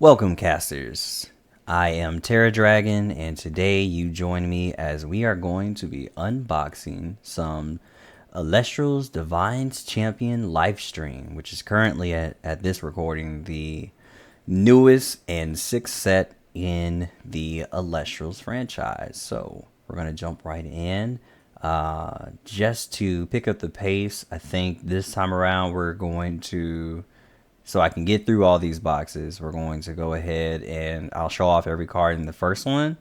Welcome, casters. I am Terra Dragon, and today you join me as we are going to be unboxing some Elestrals Divine's Champion Lifestream, which is currently at this recording the newest and sixth set in the Elestrals franchise. So we're gonna jump right in. Just to pick up the pace, I think this time around we're going to, so I can get through all these boxes, we're going to go ahead and I'll show off every card in the first one.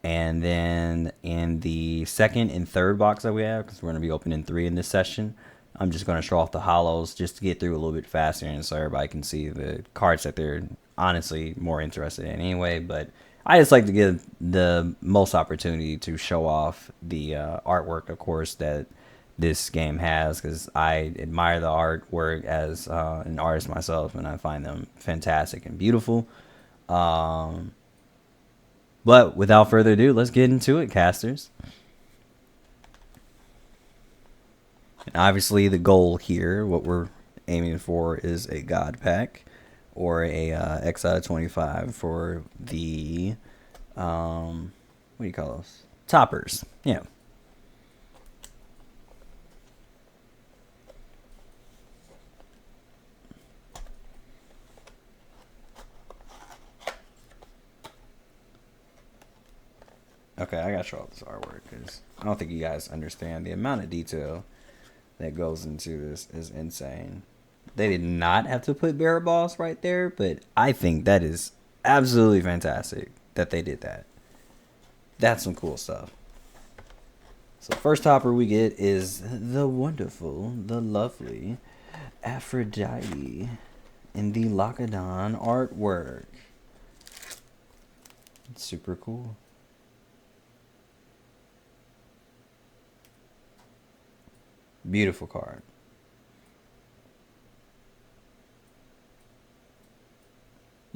And then in the second and third box that we have, because we're going to be opening 3 in this session, I'm just going to show off the holos just to get through a little bit faster and so everybody can see the cards that they're honestly more interested in anyway. But I just like to give the most opportunity to show off the artwork, of course, that this game has, because I admire the artwork as an artist myself, and I find them fantastic and beautiful. But without further ado, let's get into it, casters. And obviously, the goal here, what we're aiming for, is a God pack or a X out of 25 for the what do you call those? Toppers. Yeah. Okay, I gotta show off this artwork because I don't think you guys understand the amount of detail that goes into this is insane. They did not have to put Barrett Balls right there, but I think that is absolutely fantastic that they did that. That's some cool stuff. So the first topper we get is the wonderful, the lovely Aphrodite in the Lockadon artwork. It's super cool. Beautiful card.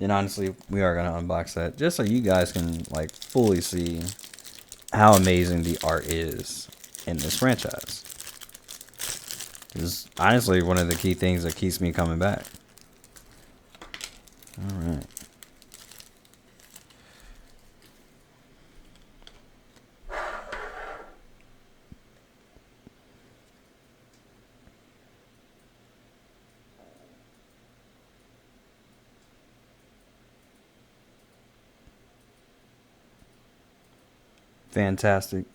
And honestly, we are going to unbox that just so you guys can like fully see how amazing the art is in this franchise. It's honestly one of the key things that keeps me coming back. All right. Fantastic.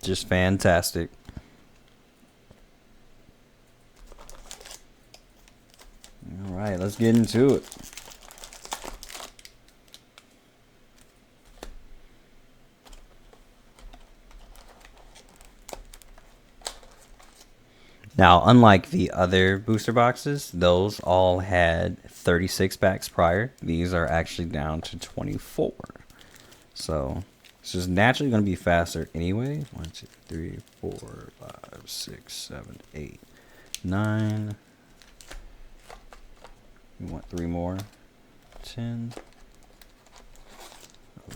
Just fantastic. All right, let's get into it. Now, unlike the other booster boxes, those all had 36 packs prior. These are actually down to 24. So it's just naturally going to be faster anyway. 1, 2, 3, 4, 5, 6, 7, 8, 9. We want 3 more. 10,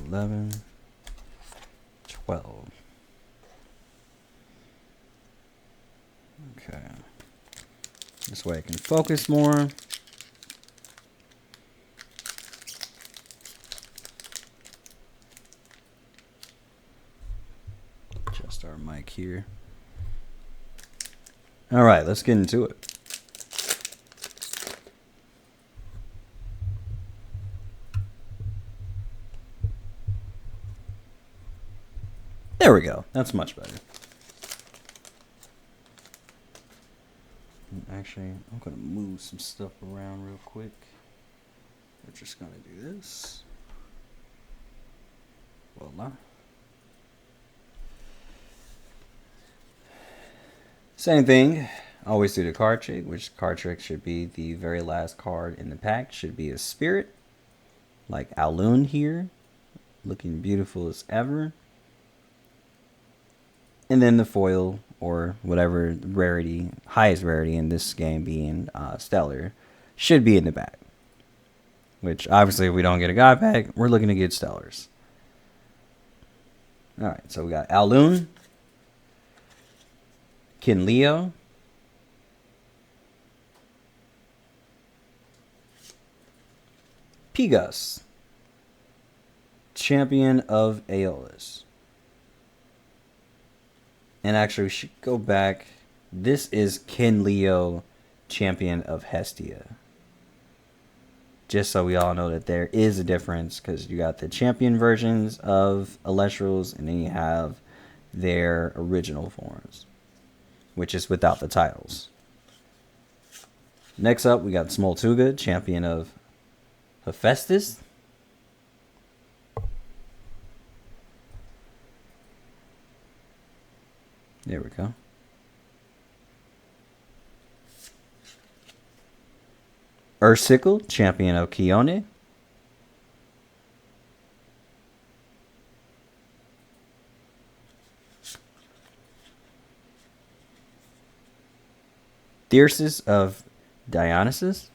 11, 12. Okay. This way I can focus more. Adjust our mic here. All right, let's get into it. There we go. That's much better. Actually, I'm going to move some stuff around real quick. We're just going to do this. Voila. Same thing. Always do the card trick, which card trick should be the very last card in the pack. Should be a spirit, like Alun here. Looking beautiful as ever. And then the foil, or whatever rarity, highest rarity in this game being Stellar, should be in the back. Which, obviously, if we don't get a God pack, we're looking to get Stellars. Alright, so we got Alun, Kin Leo, Pigus, champion of Aeolus. And actually, we should go back. This is Kinleo, champion of Hestia. Just so we all know that there is a difference, because you got the champion versions of Elestrals, and then you have their original forms, which is without the titles. Next up, we got Smoltuga, champion of Hephaestus. There we go. Ursicle, champion of Keone. Thyrsus of Dionysus.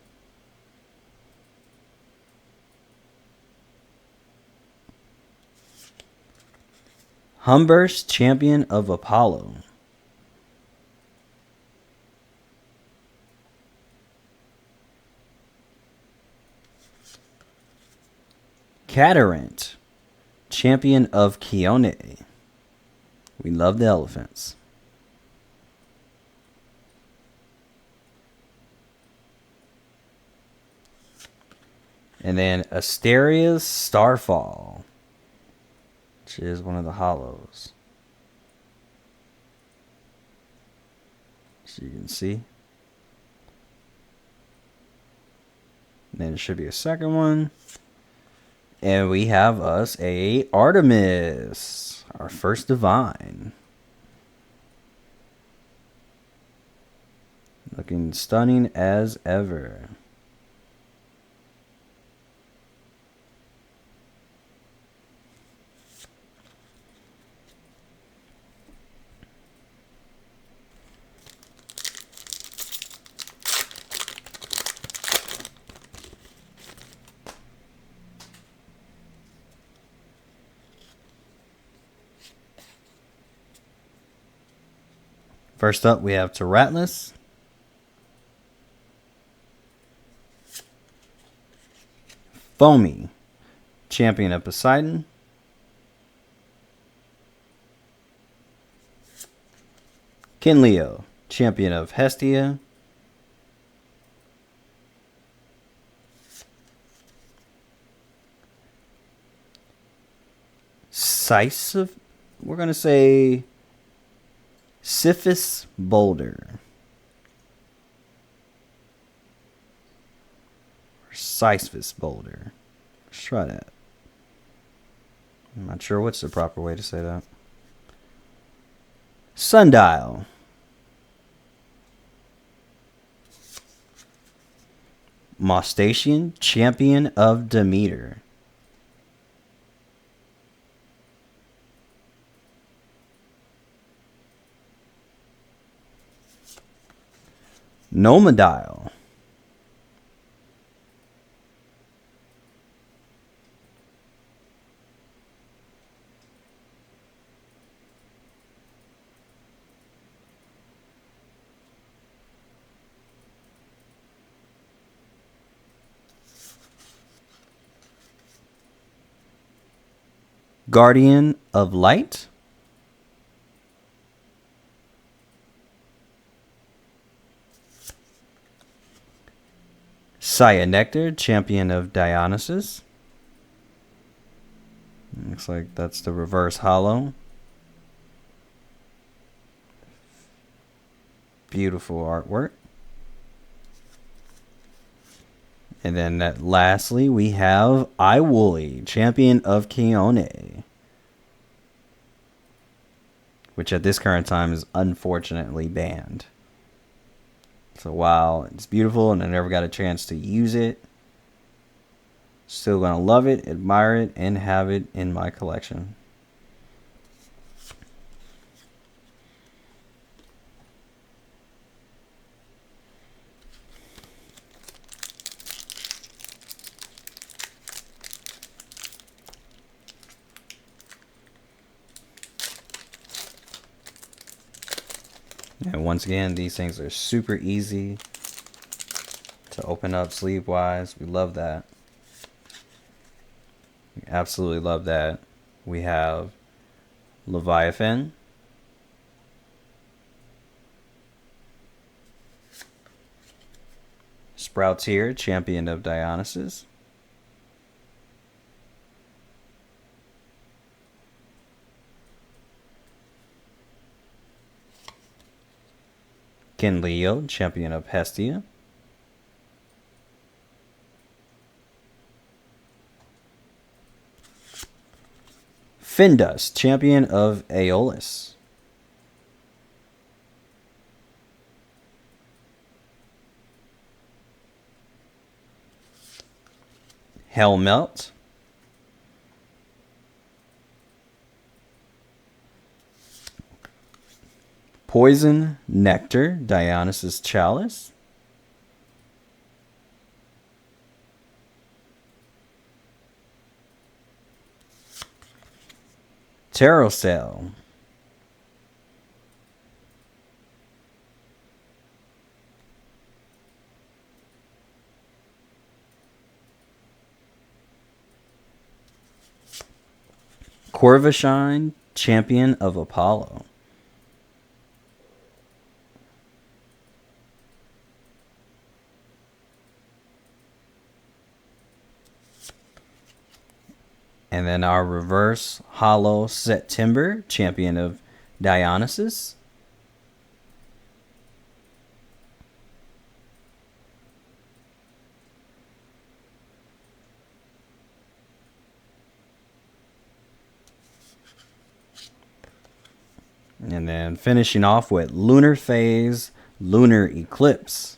Humber's, champion of Apollo. Catarant, champion of Keone. We love the elephants. And then Asteria's Starfall, which is one of the hollows. So you can see. And then it should be a second one. And we have us a Artemis, our first divine. Looking stunning as ever. First up, we have Tyratlas. Foamy, champion of Poseidon. Kinleo, champion of Hestia. Sisyph, we're going to say Sisyphus Boulder. Or Sisyphus Boulder. Let's try that. I'm not sure what's the proper way to say that. Sundial. Moustachian, champion of Demeter. Nomadial. Guardian of Light. Cyanectar, champion of Dionysus. Looks like that's the reverse hollow. Beautiful artwork. And then lastly, we have Iwooly, champion of Keone, which at this current time is unfortunately banned. So while it's beautiful and I never got a chance to use it, still gonna love it, admire it, and have it in my collection. And once again, these things are super easy to open up sleeve wise. We love that. Absolutely love that. We have Leviathan, Sproutier, Champion of Dionysus, Kinleo, Champion of Hestia, Findus, Champion of Aeolus, Hellmelt, Poison Nectar, Dionysus Chalice, Terracell, Corvashine, Champion of Apollo, and then our reverse hollow September, Champion of Dionysus, and then finishing off with Lunar Phase, Lunar Eclipse,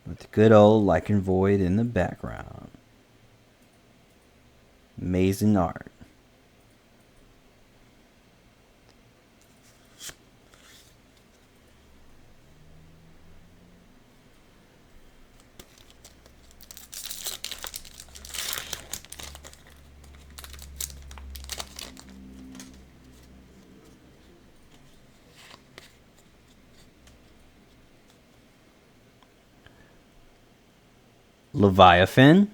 with the good old Lycan Void in the background. Amazing art. Leviathan,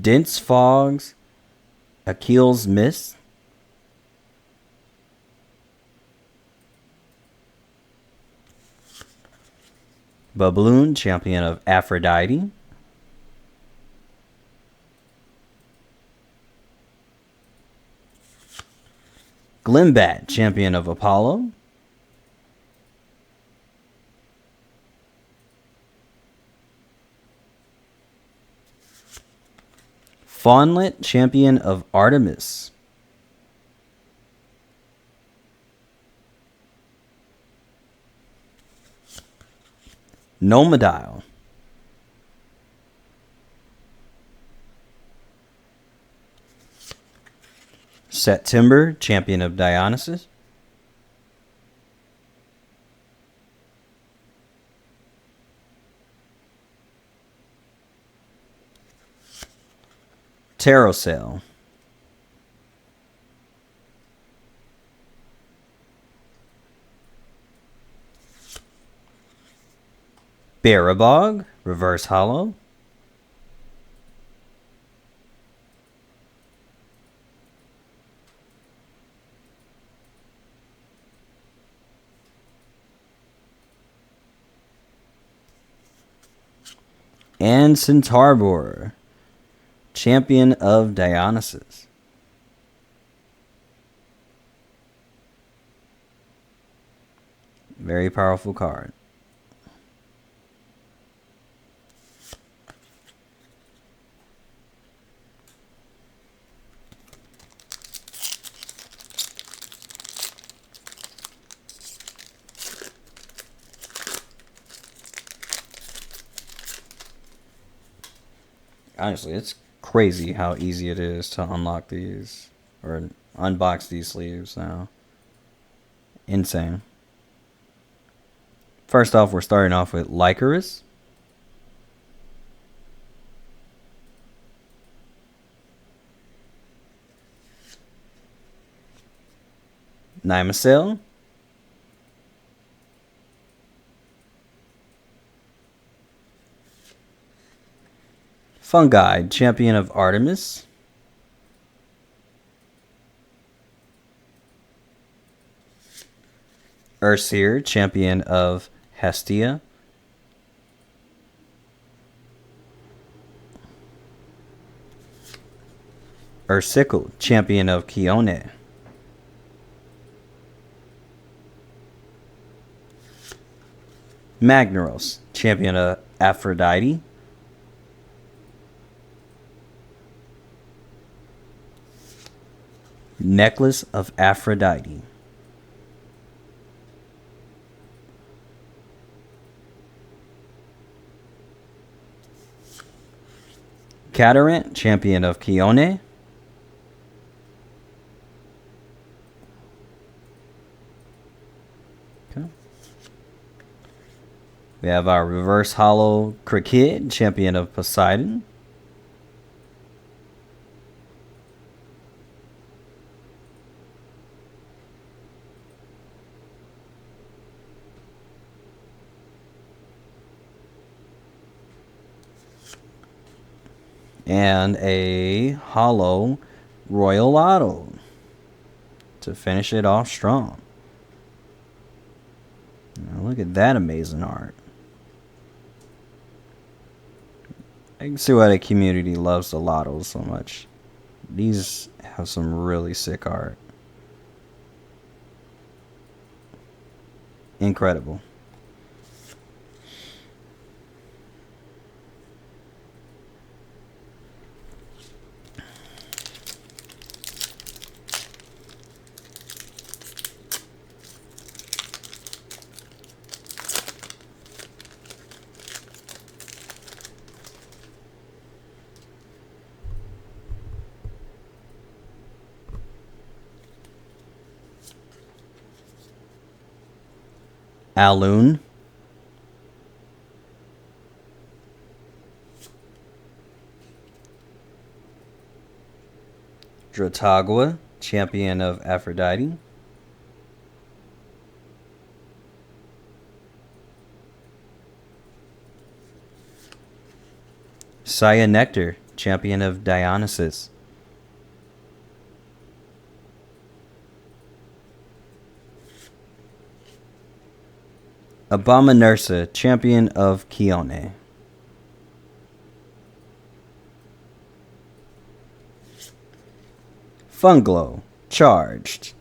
Dense Fogs, Achilles Mist, Babloon, Champion of Aphrodite, Glimbat, Champion of Apollo, Fawnlet, Champion of Artemis, Nomodile, September, Champion of Dionysus, Terracell, Barabog, Reverse Hollow, and Centarbor, Champion of Dionysus. Very powerful card. Honestly, it's crazy how easy it is to unlock these or unbox these sleeves now. Insane. First off, we're starting off with Lycaris, Nimacil, Fungi, champion of Artemis. Urseer, champion of Hestia. Ursicle, champion of Kione. Magnaros, champion of Aphrodite. Necklace of Aphrodite. Catarant, champion of Kione. Okay. We have our reverse hollow Cricket, champion of Poseidon. And a hollow Royal Auto to finish it off strong. Now look at that amazing art. I can see why the community loves the Lottos so much. These have some really sick art. Incredible. Alun. Drotagwa, champion of Aphrodite. Saya Nectar, champion of Dionysus. Abominursa, champion of Kione. Funglow, charged.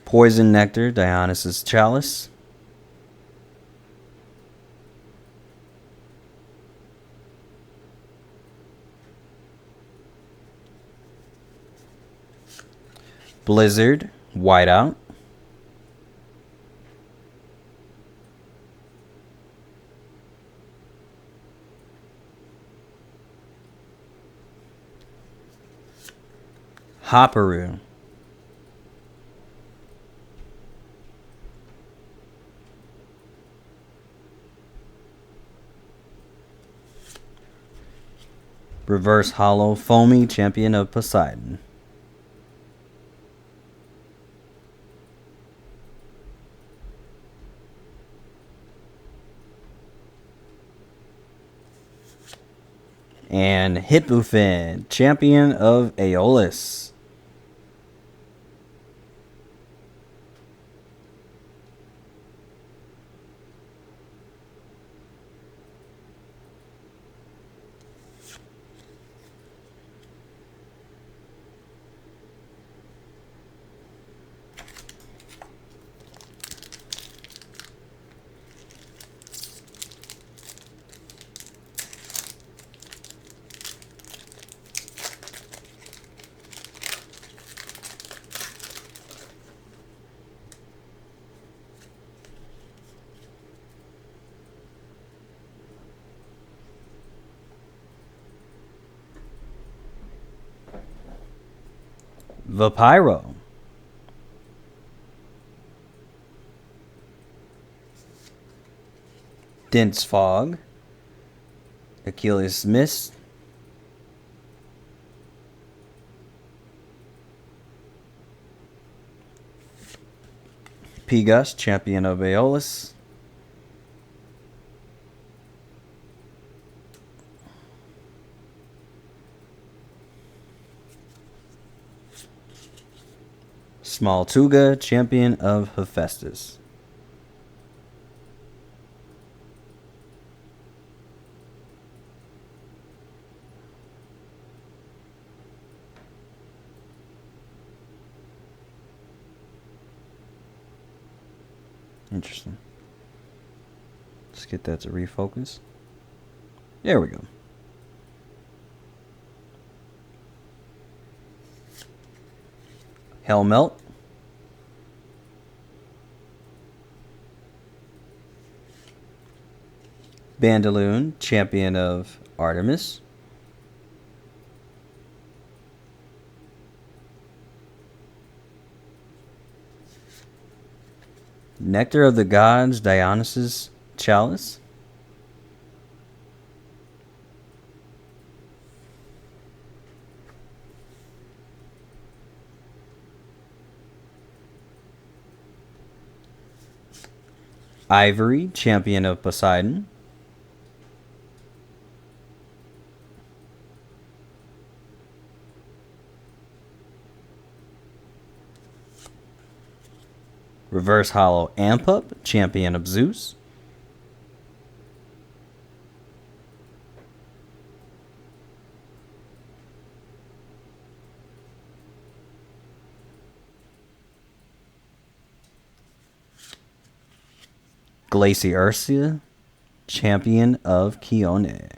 Poison Nectar, Dionysus Chalice. Blizzard, Whiteout. Hopperoo. Reverse Hollow Foamy, champion of Poseidon. And Hippofin, champion of Aeolus. Vapiro. Dense Fog. Achilles Mist. Gus, champion of Aeolus. Small Tuga, champion of Hephaestus. Interesting. Let's get that to refocus. There we go. Hellmelt. Bandaloon, champion of Artemis. Nectar of the Gods, Dionysus Chalice. Ivory, champion of Poseidon. Reverse Hollow Ampup, champion of Zeus. Glaciursia, champion of Kione.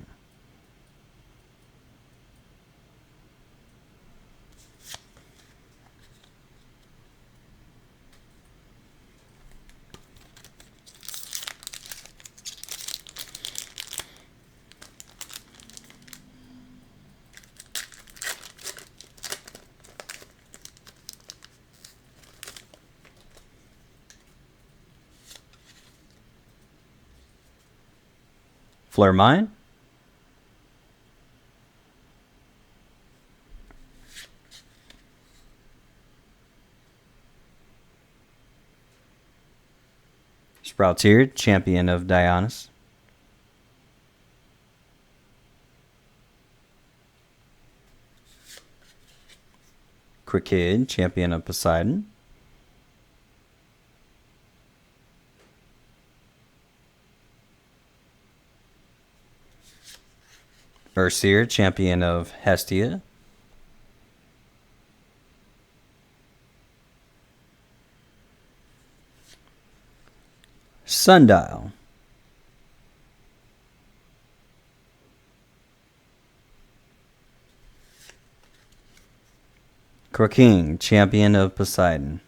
Flormine. Sproutier, champion of Dionysus. Crickid, champion of Poseidon. Ursier, champion of Hestia. Sundial. Croking, champion of Poseidon.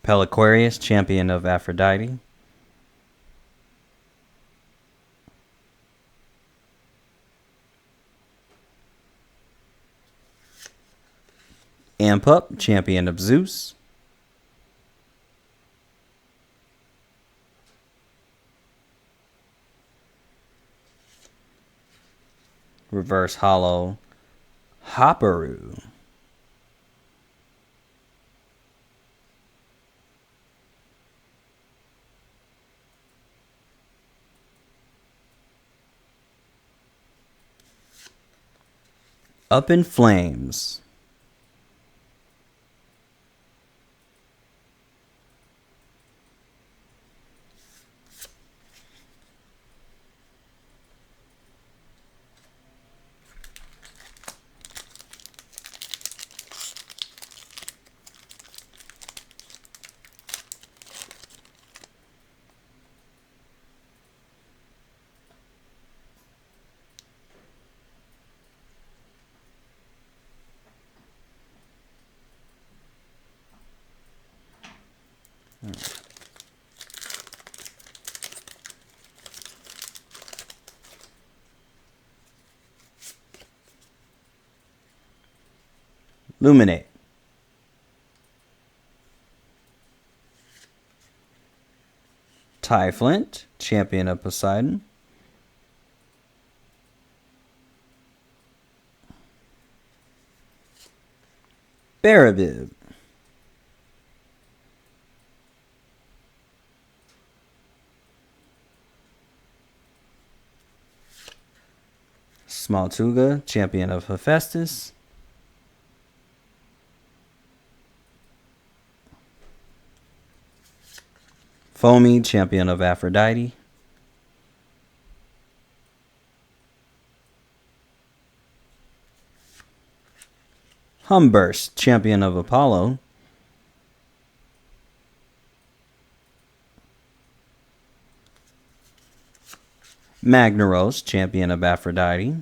Peliquarius, champion of Aphrodite. Ampup, champion of Zeus. Reverse Hollow Hopperoo. Up in Flames. Luminate. Typhlant, champion of Poseidon. Barabib. Smaltuga, champion of Hephaestus. Foamy, champion of Aphrodite. Humburst, champion of Apollo. Magnaros, champion of Aphrodite.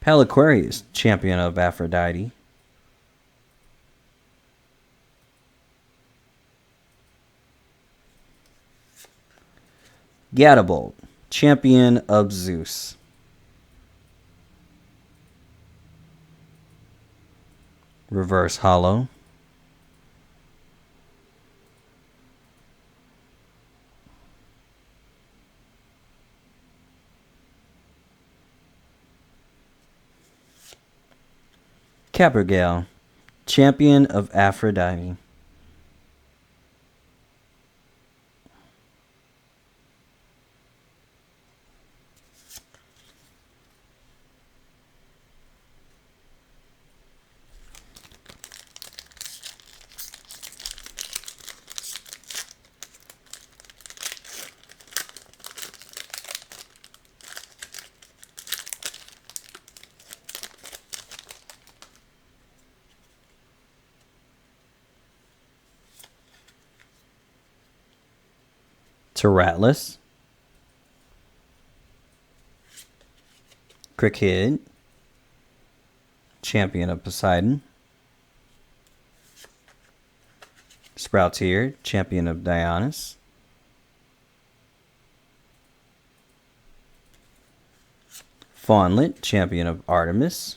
Peliquarius, champion of Aphrodite. Gadabolt, champion of Zeus. Reverse Hollow. Capergale, champion of Aphrodite. Tyratlis. Crickid, champion of Poseidon. Sproutier, champion of Dionysus. Fawnlet, champion of Artemis.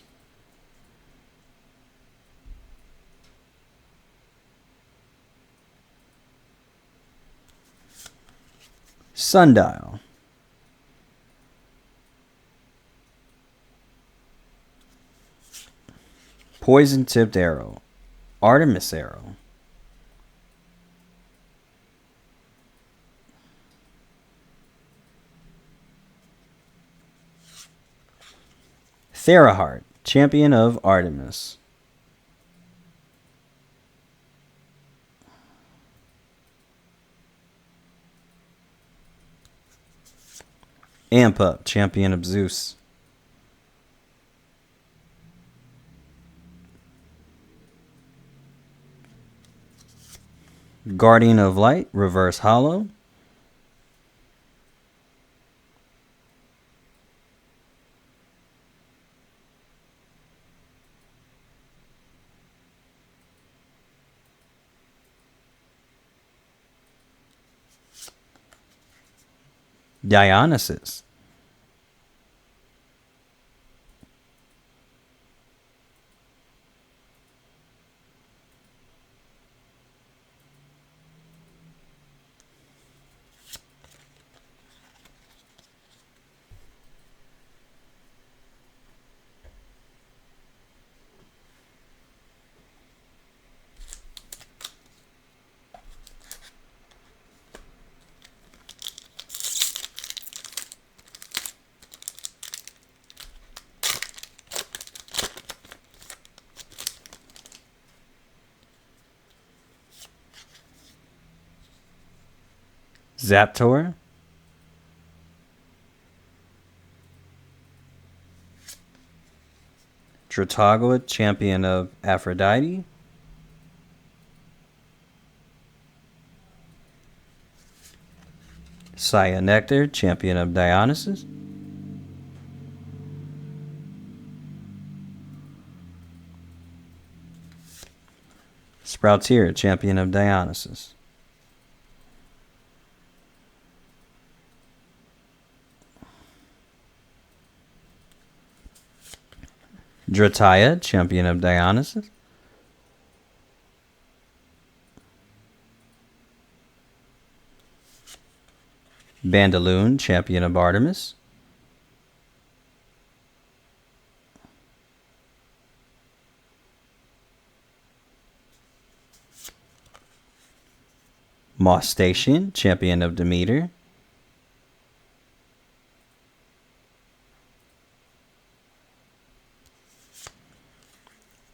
Sundial. Poison-tipped arrow. Artemis arrow. Theraheart, champion of Artemis. Ampup, champion of Zeus. Guardian of Light, reverse hollow. Dionysus. Zaptor. Trotagua, champion of Aphrodite. Cyanectar, champion of Dionysus. Sproutier, champion of Dionysus. Drataya, champion of Dionysus. Bandaloon, champion of Artemis. Moss Station, champion of Demeter.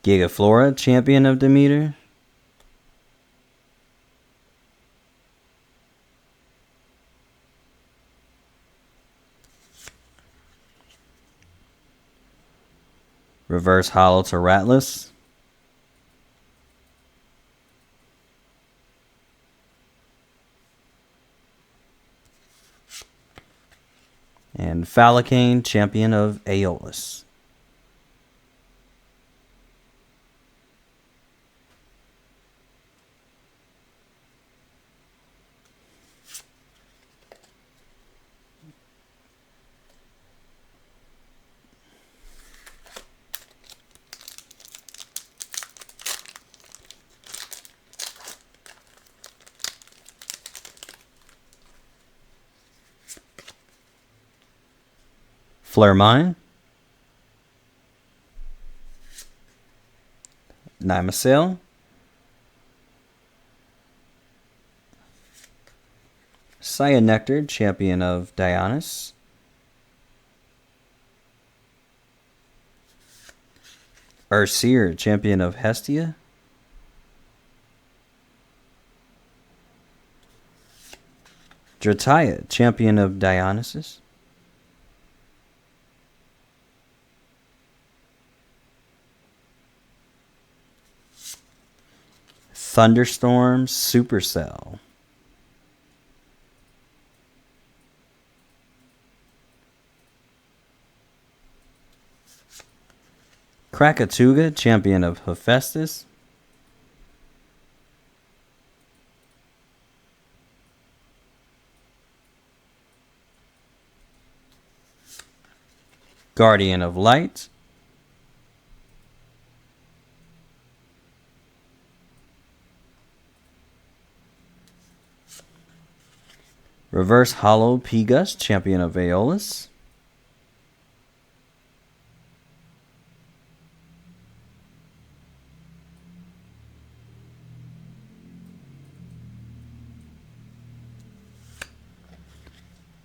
Gigaflora, champion of Demeter. Reverse Hollow to Rattless. And Falacane, champion of Aeolus. Flare Mine. Nymacel. Cyanectar, champion of Dionysus. Urseer, champion of Hestia. Drataya, champion of Dionysus. Thunderstorm, Supercell. Krakatuga, champion of Hephaestus. Guardian of Light. Reverse Hollow Pegus, champion of Aeolus.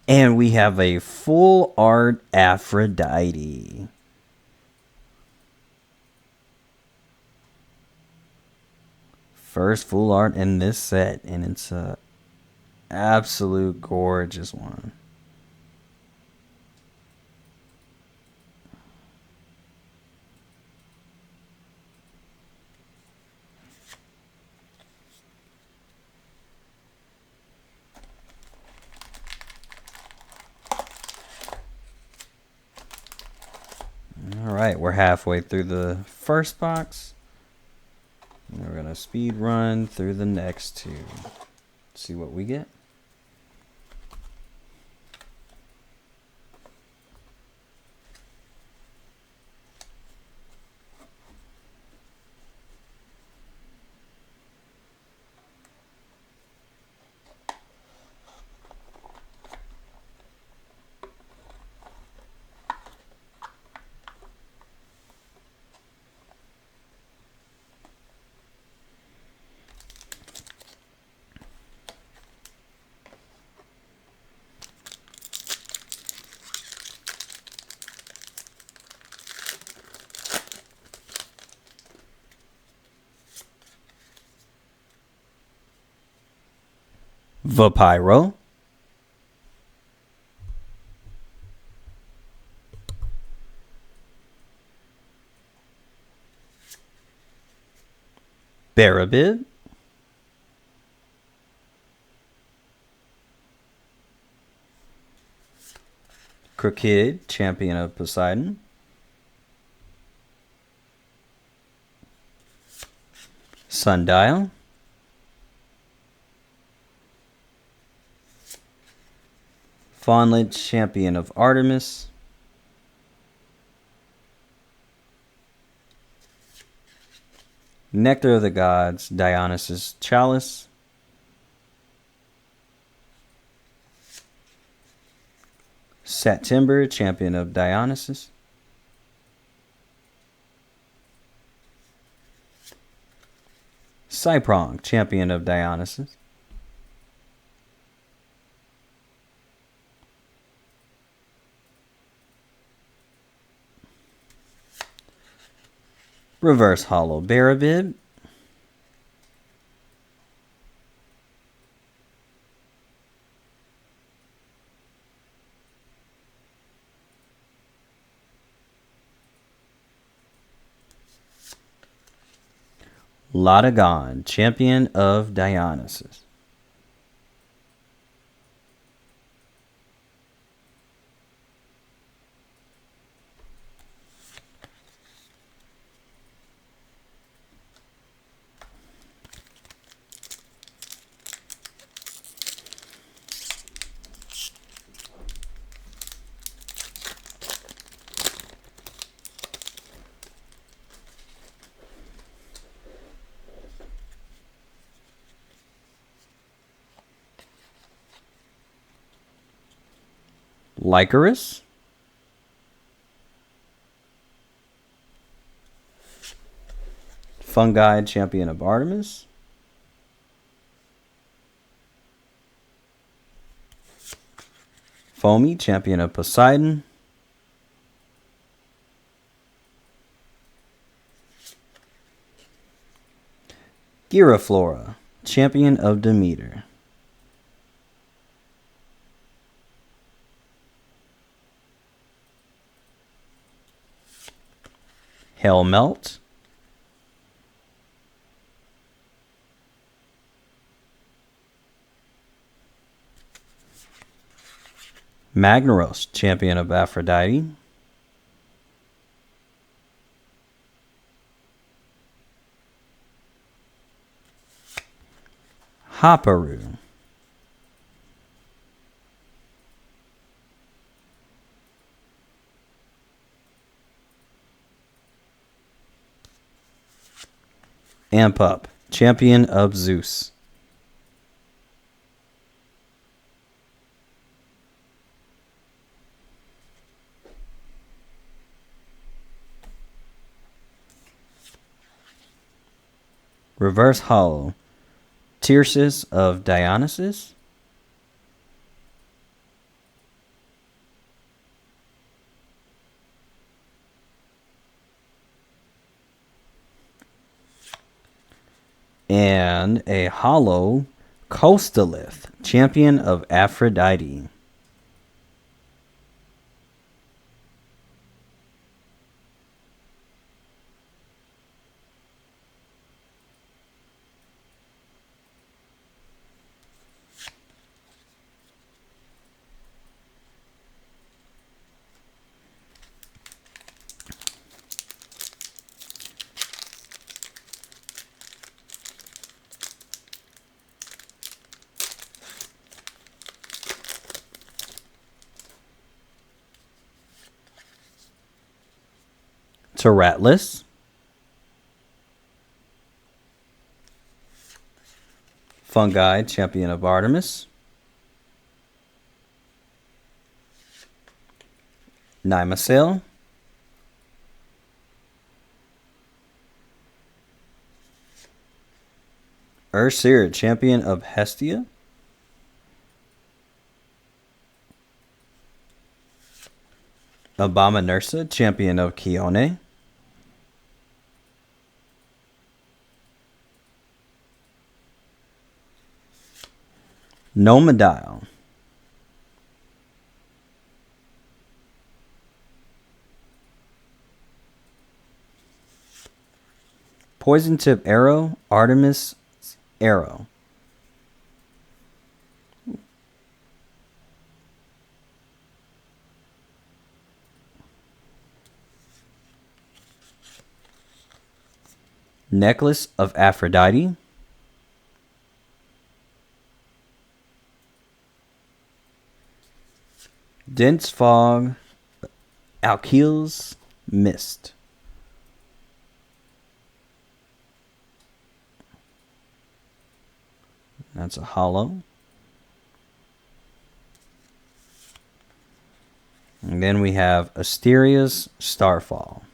And we have a full art Aphrodite. First full art in this set, and it's a absolute gorgeous one. All right, we're halfway through the first box. And we're going to speed run through the next two. See what we get. Vapyro. Barabid. Crooked, champion of Poseidon. Sundial. Fawnlet, champion of Artemis. Nectar of the Gods, Dionysus Chalice. September, champion of Dionysus. Cyprong, champion of Dionysus. Reverse Hollow Barabib. Lotagon, champion of Dionysus. Lycoris. Fungi, champion of Artemis. Foamy, champion of Poseidon. Giraflora, champion of Demeter. Hellmelt. Magnaros, champion of Aphrodite. Haparu. Amp Up, champion of Zeus. Reverse Hollow, Tirsus of Dionysus. And a hollow Costalith, champion of Aphrodite. Taratlus. Fungi, champion of Artemis. Nymacel. Ursir, champion of Hestia. Abominursa, champion of Chione. Nomadial. Poison Tip Arrow, Artemis Arrow. Necklace of Aphrodite. Dense Fog, Alkeel's Mist. That's a hollow. And then we have Asteria's Starfall.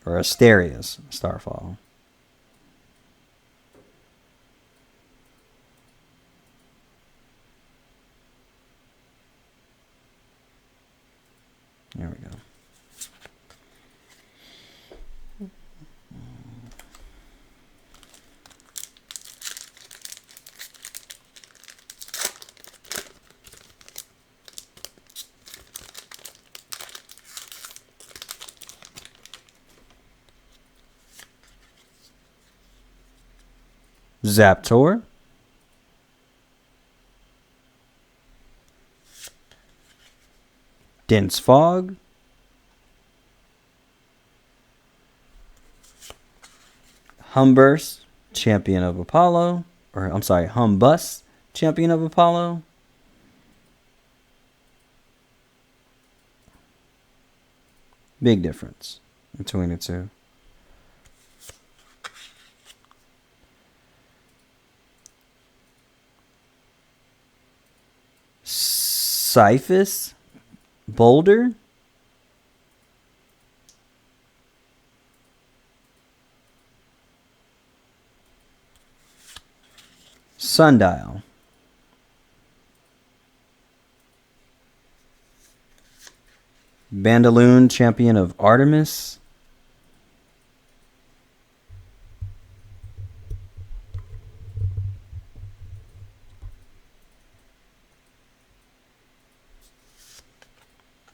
Or Asteria's Starfall. There we go. Zaptor. Dense Fog. Humburst, Champion of Apollo. Or, I'm sorry, Humbus, Champion of Apollo. Big difference between the two. Cyphus, Boulder. Sundial. Bandaloon, Champion of Artemis.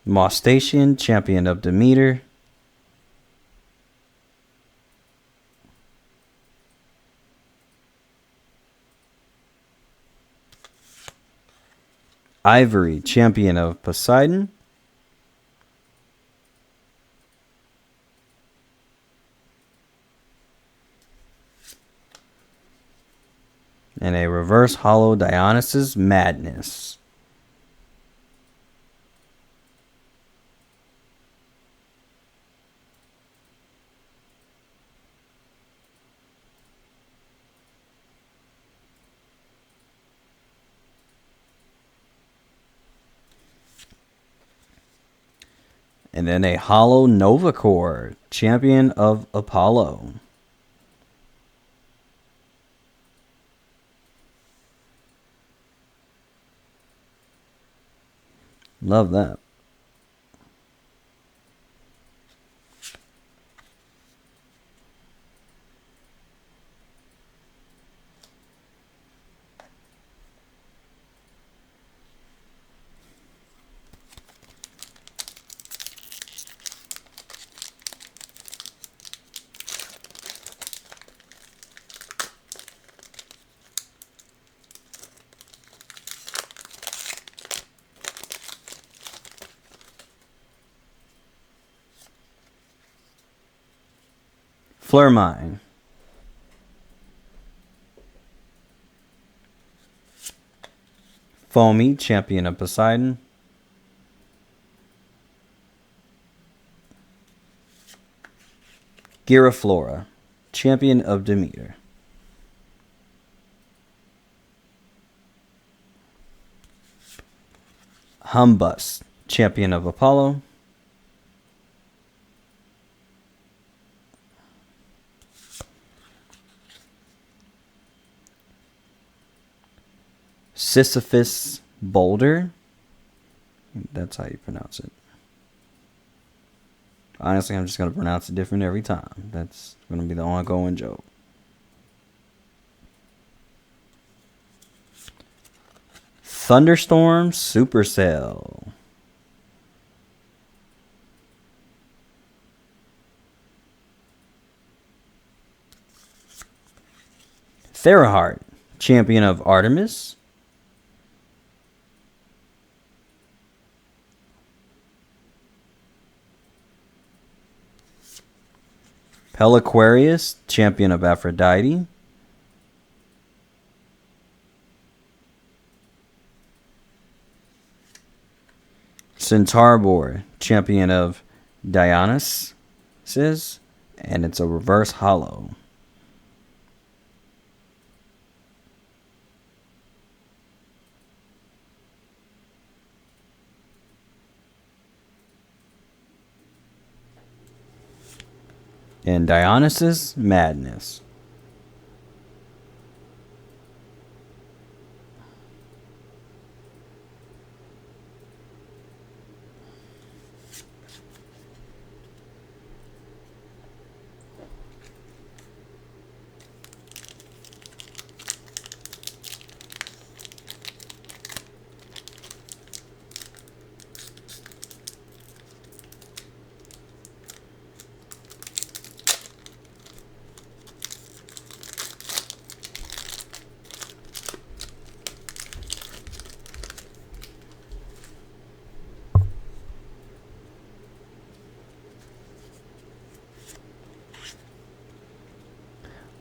Mostacian, Champion of Demeter. Ivory, Champion of Poseidon. And a reverse hollow Dionysus Madness. And then a hollow Nova Core, Champion of Apollo. Love that. Flurmine. Foamy, Champion of Poseidon. Giraflora, Champion of Demeter. Humbus, Champion of Apollo. Sisyphus Boulder. That's how you pronounce it. Honestly, I'm just going to pronounce it different every time. That's going to be the ongoing joke. Thunderstorm Supercell. Theraheart, Champion of Artemis. Pelaquarius, Champion of Aphrodite. Centarbor, Champion of Dionysus, and it's a reverse hollow. And Dionysus Madness.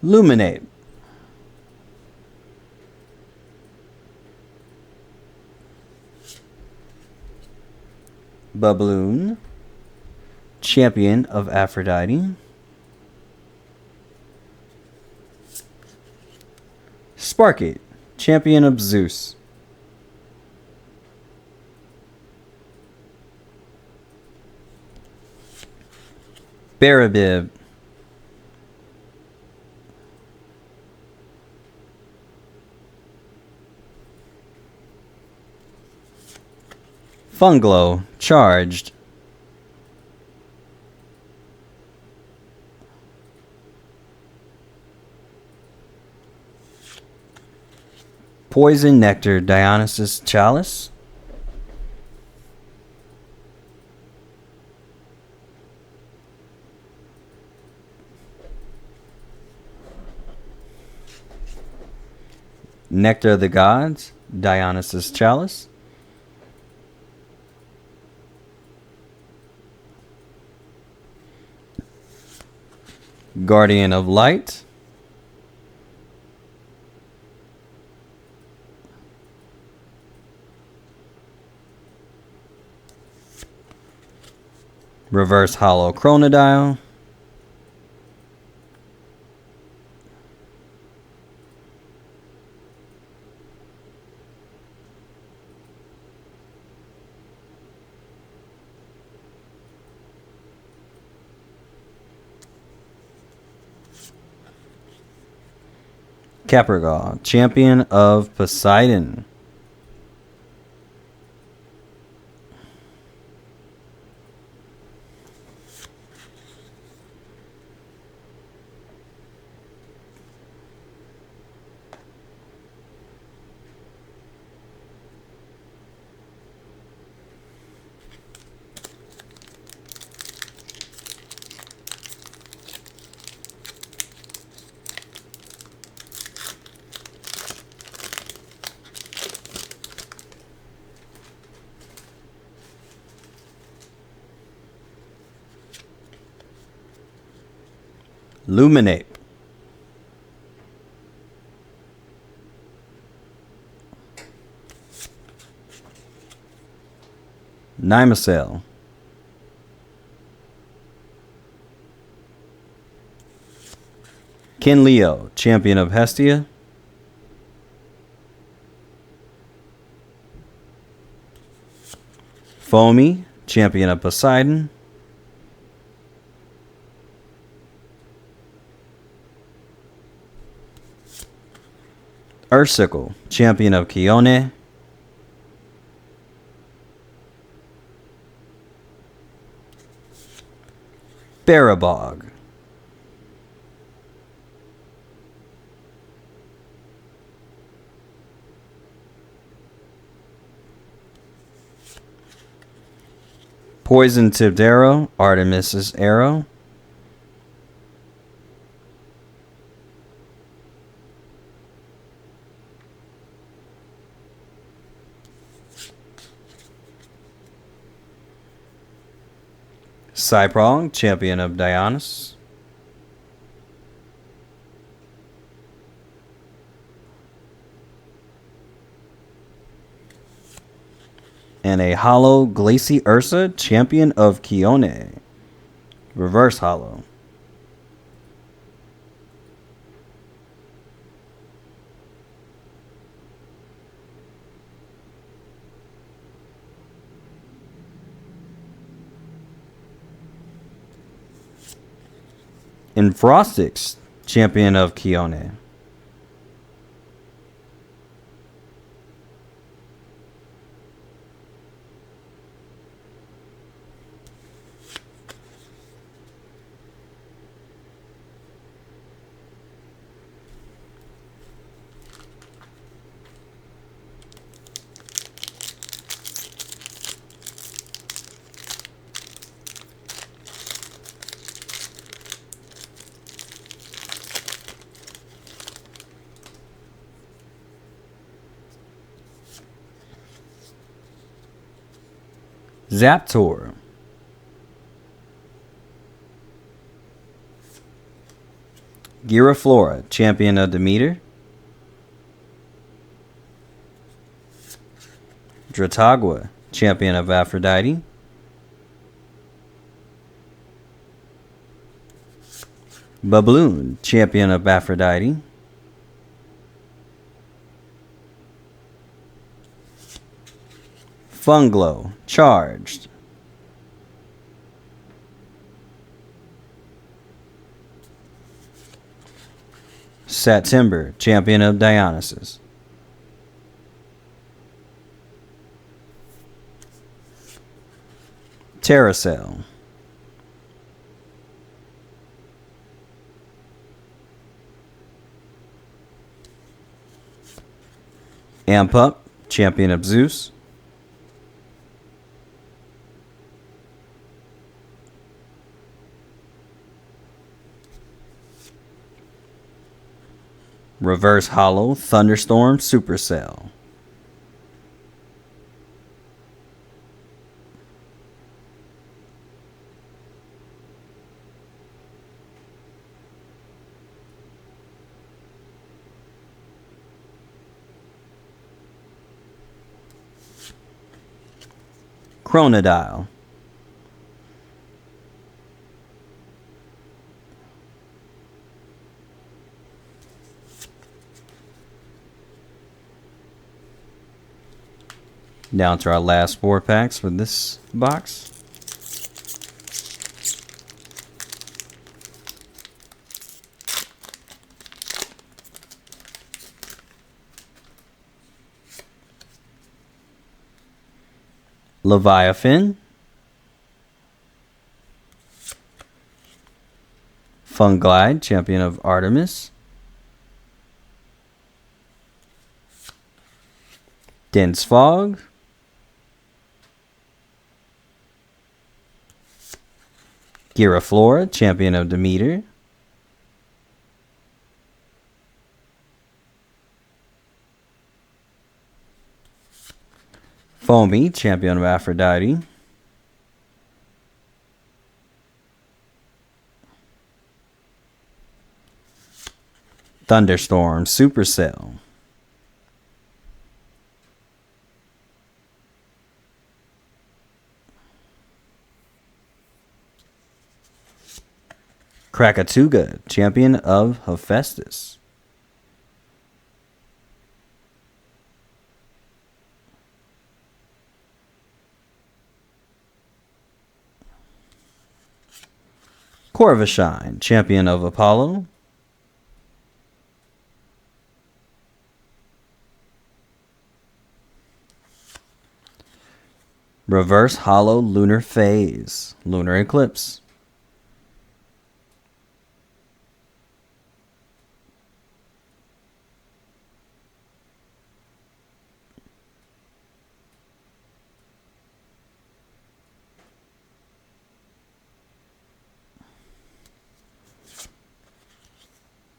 Luminate. Bubloon, Champion of Aphrodite. Sparkate, Champion of Zeus. Barabib. Funglow, Charged. Poison Nectar, Dionysus Chalice. Nectar of the Gods, Dionysus Chalice. Guardian of Light. Reverse Hollow Chronodile. Caprigal, Champion of Poseidon. Luminate. Nimacel. Kinleo, Champion of Hestia. Foamy, Champion of Poseidon. Ursicle, Champion of Chione. Barabog. Poison Tipped Arrow, Artemis's Arrow. Cyprong, Champion of Dionysus. And a Hollow Glacy Ursa, Champion of Chione. Reverse Hollow. Infrostix, champion of Kione. Zaptor. Giraflora, champion of Demeter. Dratagua, champion of Aphrodite. Babloon, champion of Aphrodite. Funglow, charged. Satimber, champion of Dionysus. Terracell. Ampup, champion of Zeus. Reverse Hollow, Thunderstorm, Supercell. Chronodile. Down to our last 4 packs for this box. Leviathan. Funglide, champion of Artemis. Dense Fog. Giraflora, champion of Demeter. Foamy, champion of Aphrodite. Thunderstorm, Supercell. Krakatuga, champion of Hephaestus. Corvashine, champion of Apollo. Reverse Hollow Lunar Phase, Lunar Eclipse.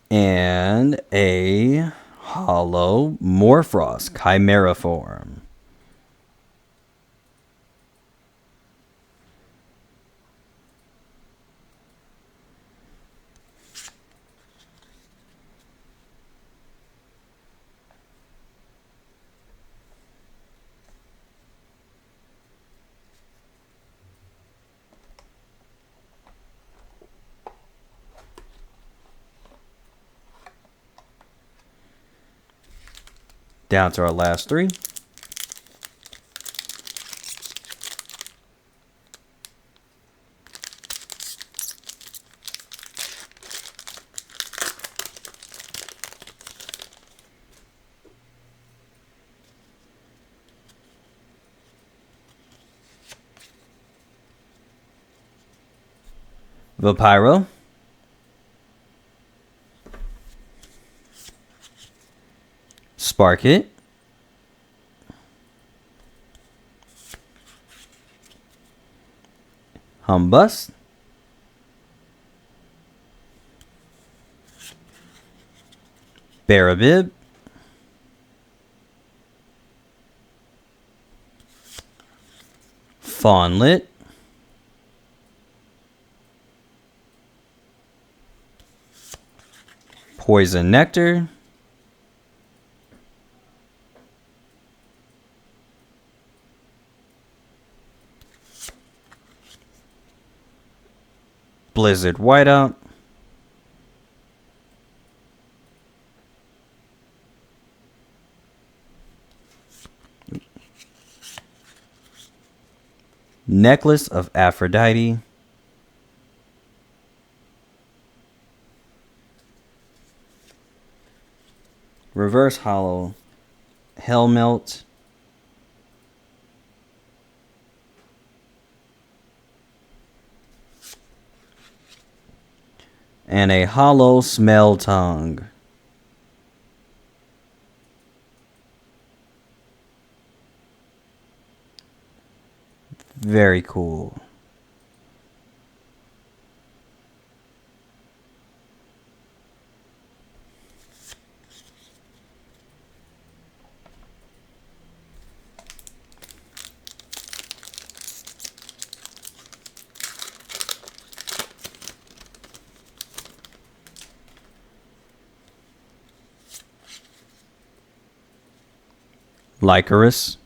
And a hollow Morphrost Chimera form. Down to our last 3. Vapiro. Spark It. Humbust. Barabib. Fawnlit. Poison Nectar. Blizzard Whiteout. Necklace of Aphrodite. Reverse Hollow. Hellmelt. And a hollow Smell Tongue. Very cool. Lycoris.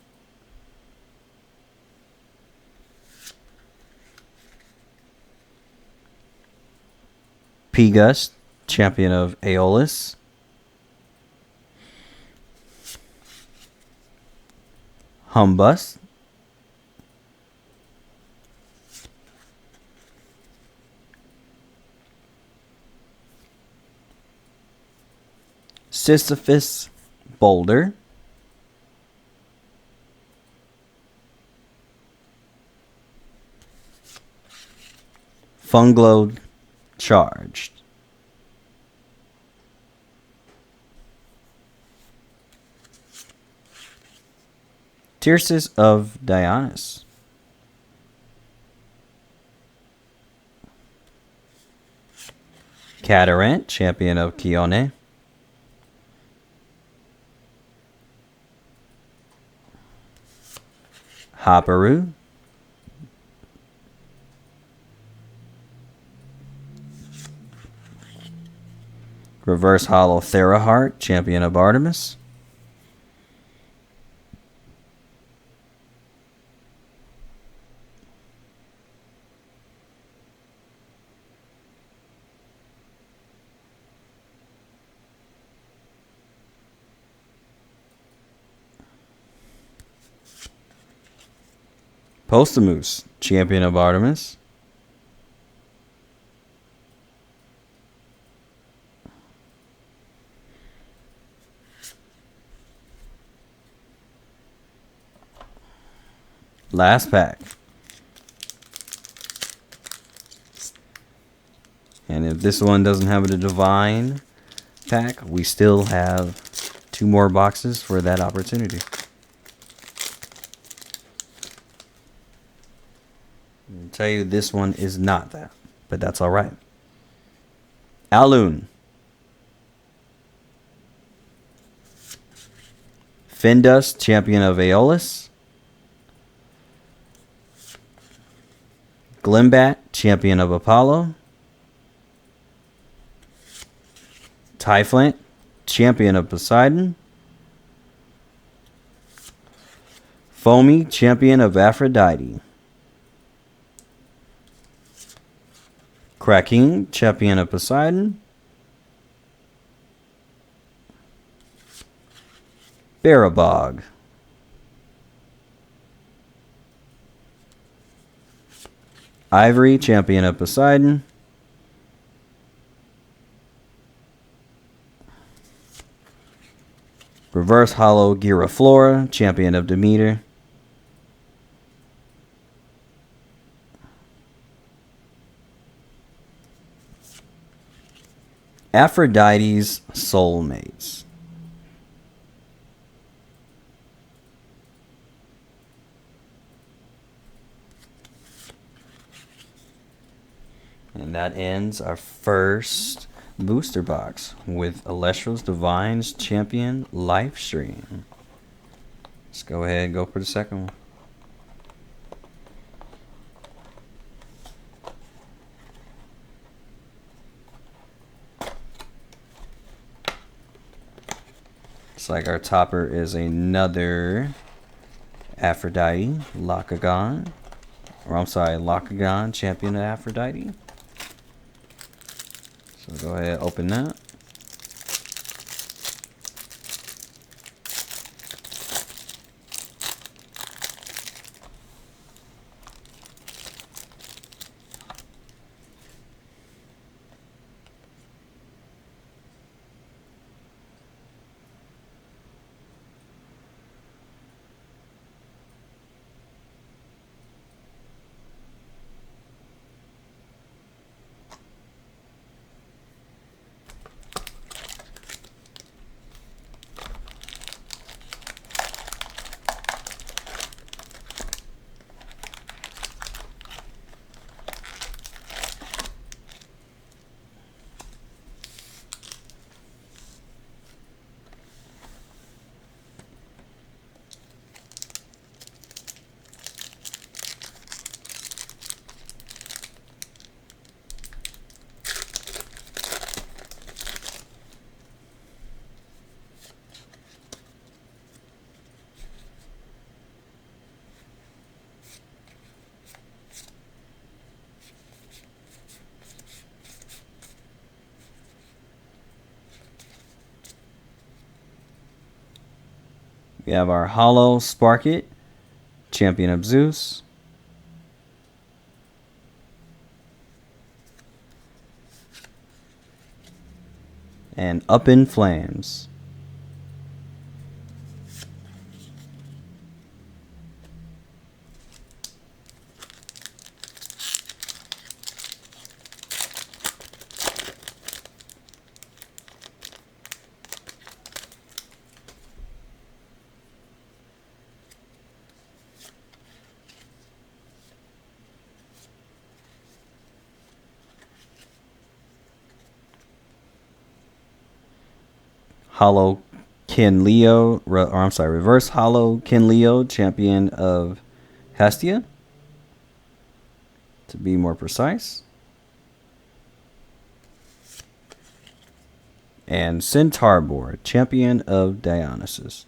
P-Gust, champion of Aeolus. Humbust. Sisyphus Boulder. Funglow Charged. Tirsus of Dionysus. Catarant, champion of Kione. Haparu. Reverse Hollow Theraheart, champion of Artemis. Postamoose, champion of Artemis. Last pack. And if this one doesn't have a divine pack, we still have 2 more boxes for that opportunity. I'll tell you this one is not that, but that's all right. Alun. Findus, champion of Aeolus. Glimbat, champion of Apollo. Typhlant, champion of Poseidon. Foamy, champion of Aphrodite. Kraken, champion of Poseidon. Barabog. Ivory, champion of Poseidon. Reverse Hollow Giraflora, champion of Demeter. Aphrodite's Soulmates. And that ends our first booster box with Elestrals Divine's Champion Lifestream. Let's go ahead and go for the second one. Looks like our topper is another Aphrodite Lakagon. Or I'm sorry, Lakagon, Champion of Aphrodite. So go ahead, open that. We have our Hollow Sparkit, Champion of Zeus. And Up in Flames. Hollow Ken Leo, or I'm sorry, Reverse Hollow Ken Leo, Champion of Hestia, to be more precise. And Centaur, Champion of Dionysus.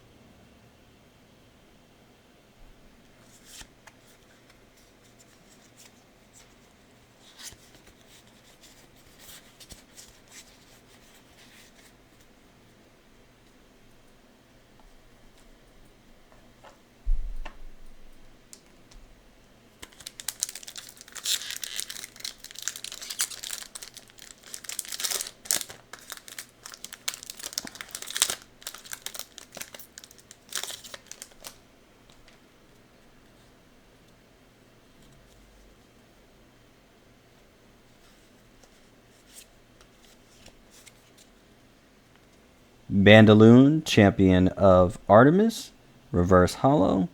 Bandaloon, Champion of Artemis, Reverse Hollow.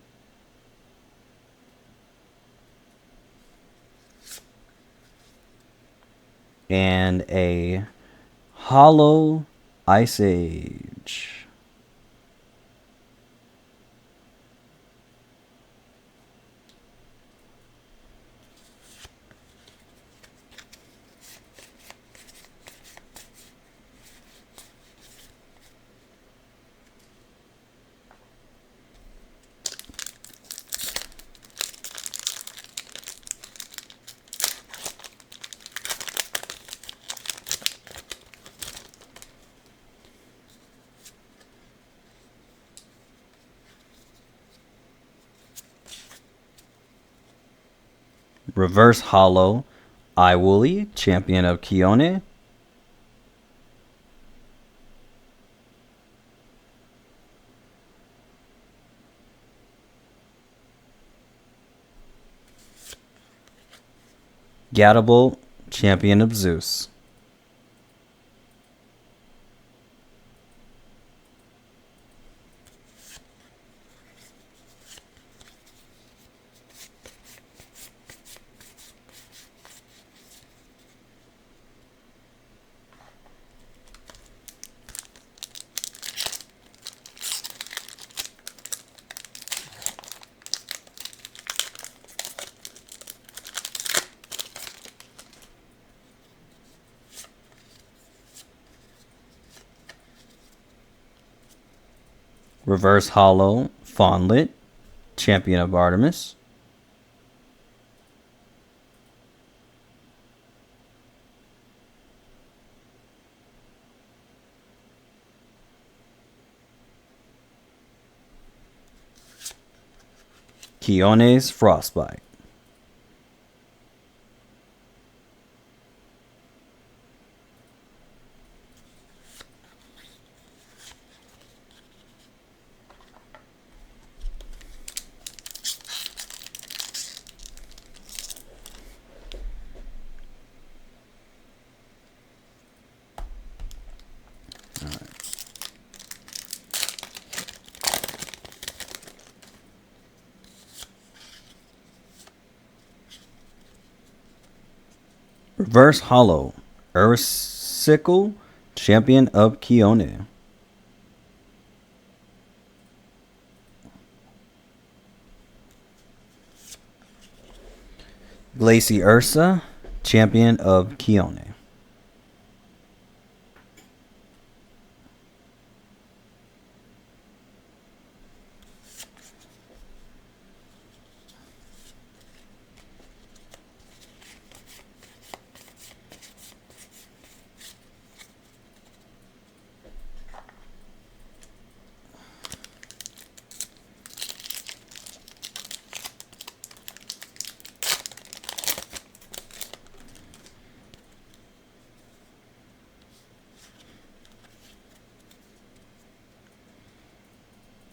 And a Hollow Ice Age. Reverse Hollow Iwooly, Champion of Kione. Gatable, Champion of Zeus. Reverse Hollow Fawnlet, Champion of Artemis. Keone's Frostbite. Reverse Hollow Ursicle, Champion of Keone. Glacy Ursa, Champion of Keone.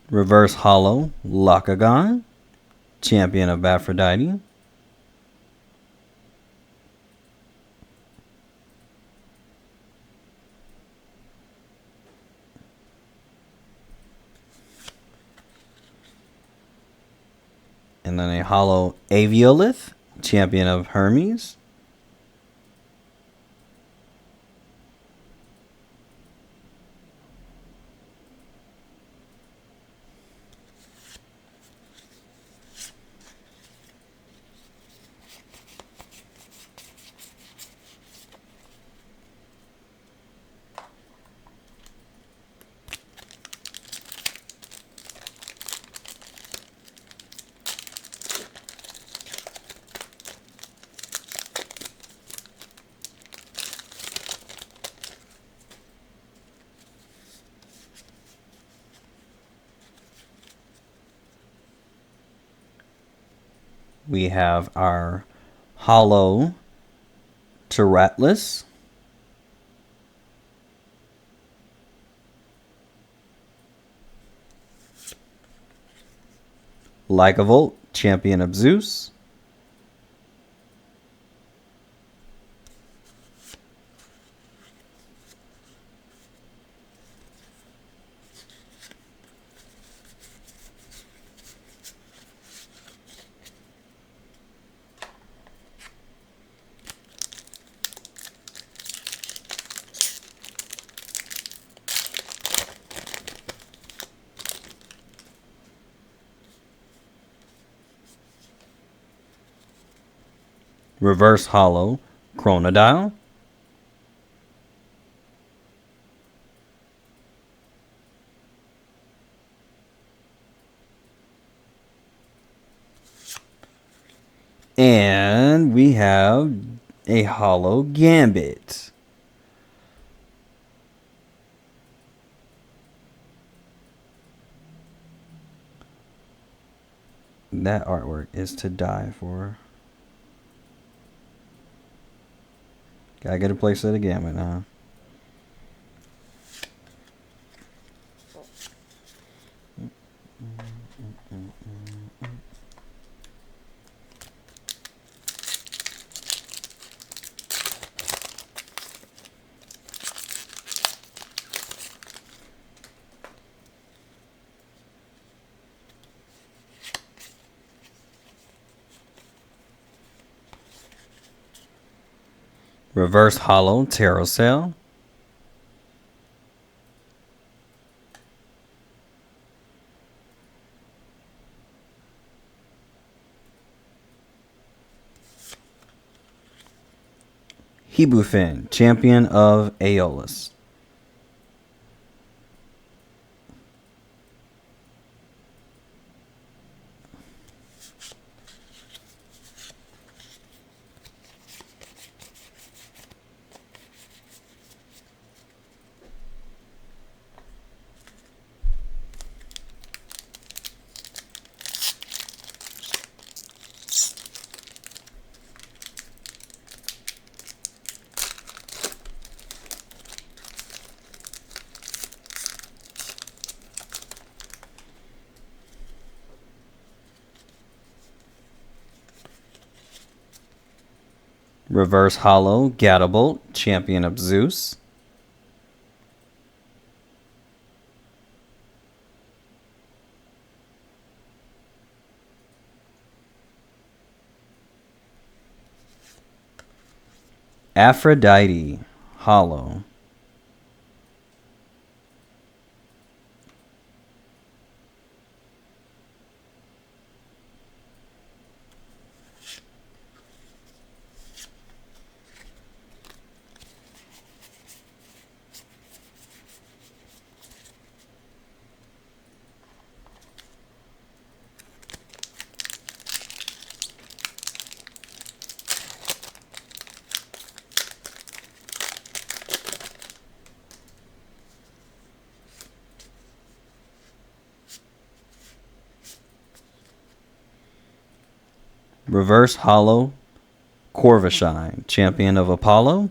Reverse Hollow Lakagon, Champion of Aphrodite. And then a Hollow Aviolith, Champion of Hermes. We have our Hollow Tyratlis. Lycavolt, Champion of Zeus. Reverse Hollow Chronodile. And we have a Hollow Gambit. That artwork is to die for. Gotta get a place of the Gambit now. Reverse Hollow Terracell. Hebufin, Champion of Aeolus. Reverse Hollow Gadabolt, Champion of Zeus. Aphrodite Hollow. Reverse Hollow Corvishine, Champion of Apollo.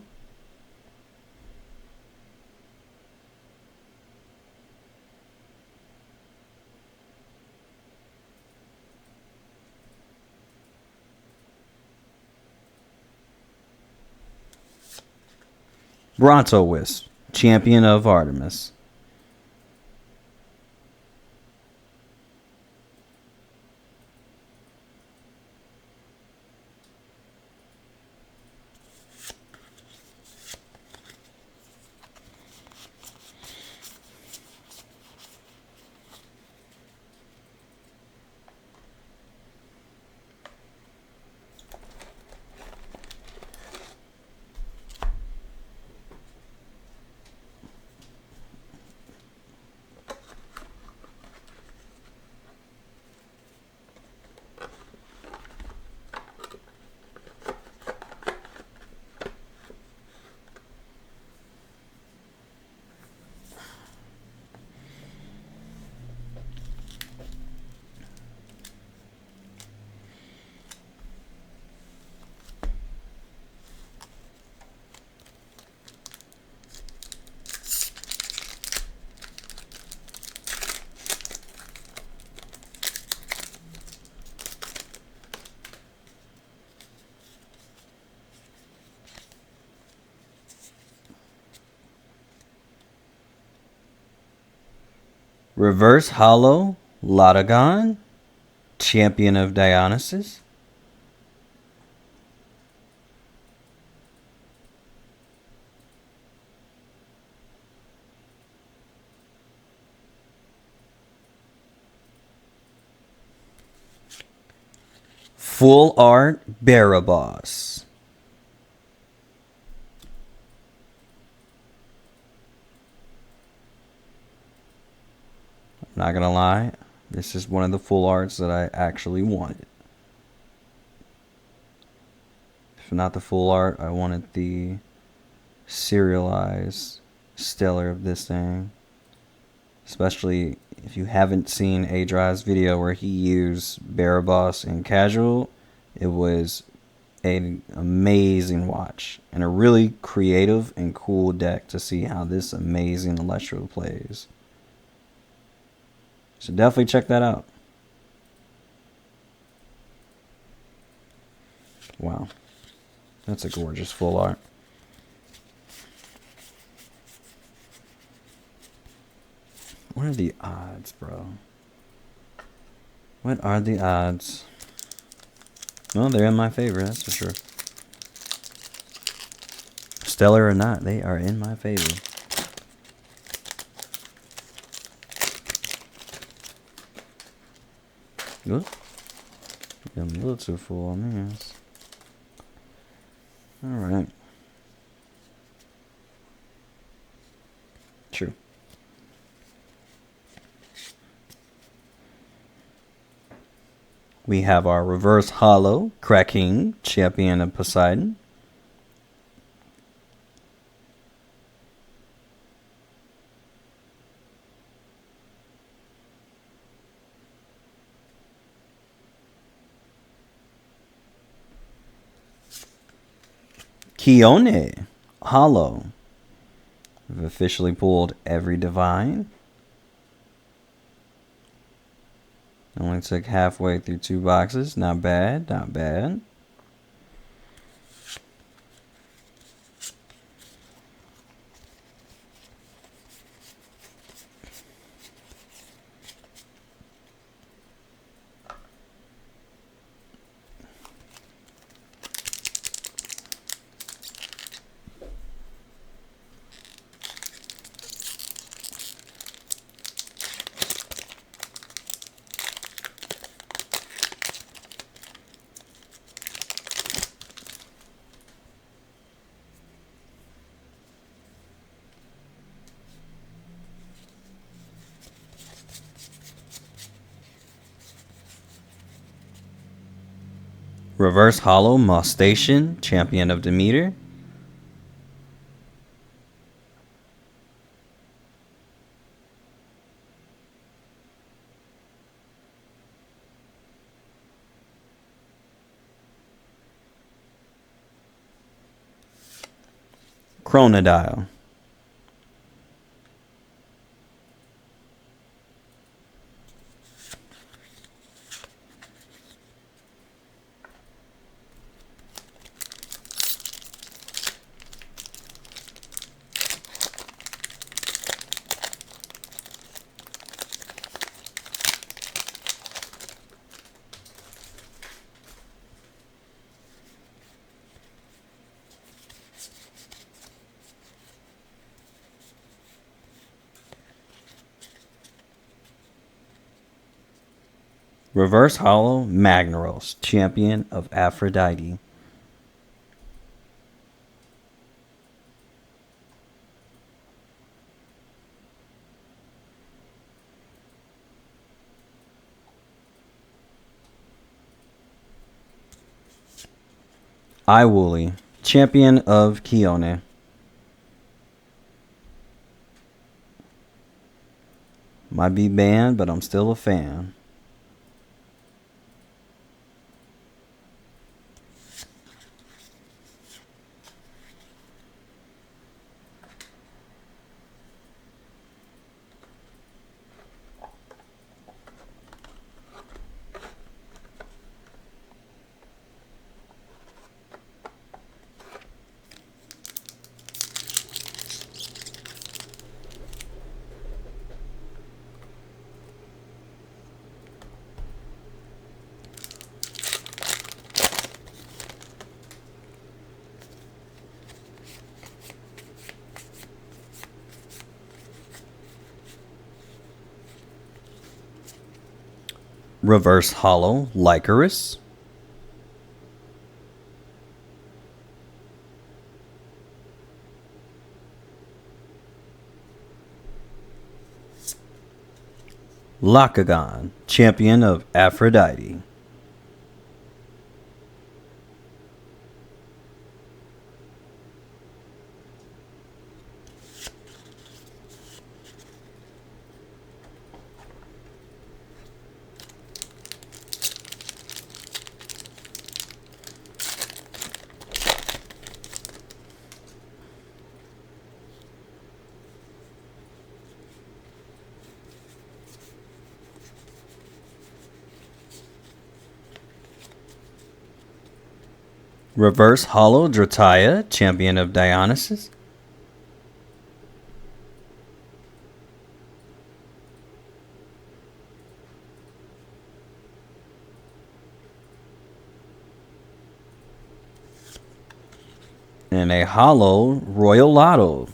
Brontowisp, Champion of Artemis. Reverse Hollow Lotagon, Champion of Dionysus. Full Art Barabas. Not gonna lie, this is one of the full arts that I actually wanted. If not the full art, I wanted the serialized stellar of this thing. Especially if you haven't seen Adri's video where he used Barabas in casual, it was an amazing watch and a really creative and cool deck to see how this amazing Elestro plays. So definitely check that out. Wow. That's a gorgeous full art. What are the odds, bro? What are the odds? Well, they're in my favor, that's for sure. Stellar or not, they are in my favor. Good. I'm a little too full on this. Alright. True. We have our Reverse Hollow Cracking, Champion of Poseidon. Kione Hollow. We've officially pulled every divine. Only took halfway through 2 boxes. Not bad, not bad. Reverse Hollow Molstation, Champion of Demeter. Chronodile. Reverse Hollow Magnaros, Champion of Aphrodite. Iwooly, Champion of Kione. Might be banned, but I'm still a fan. Reverse Hollow Lycaris. Lakagon, Champion of Aphrodite. Reverse Hollow Drataya, Champion of Dionysus. And a Hollow Royal Lotto.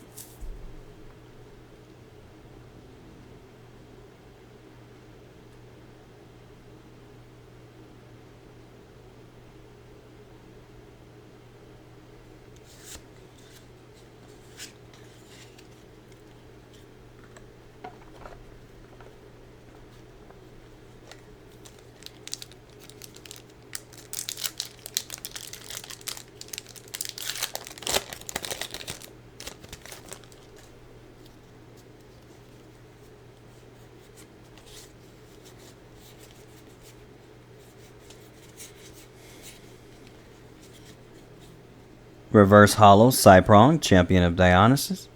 Reverse Hollow Cyprong, Champion of Dionysus.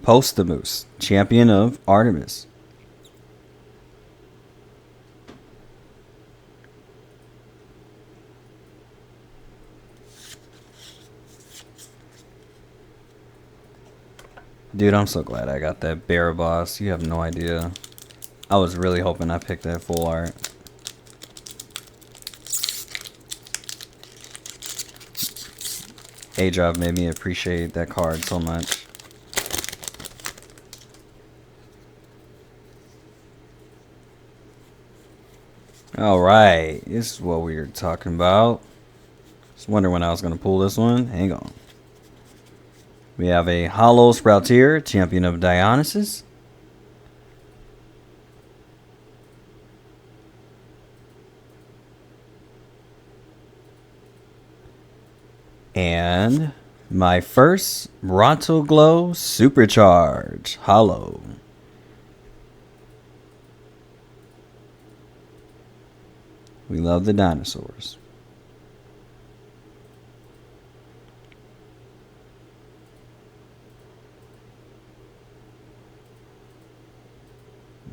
Postamoose, Champion of Artemis. Dude, I'm so glad I got that Bear Boss. You have no idea. I was really hoping I picked that full art. A-Drop made me appreciate that card so much. Alright, this is what we were talking about. Just wondering when I was going to pull this one. Hang on. We have a Hollow Sprouteer, Champion of Dionysus. And my first Bronto Glow Supercharge Hollow. We love the dinosaurs.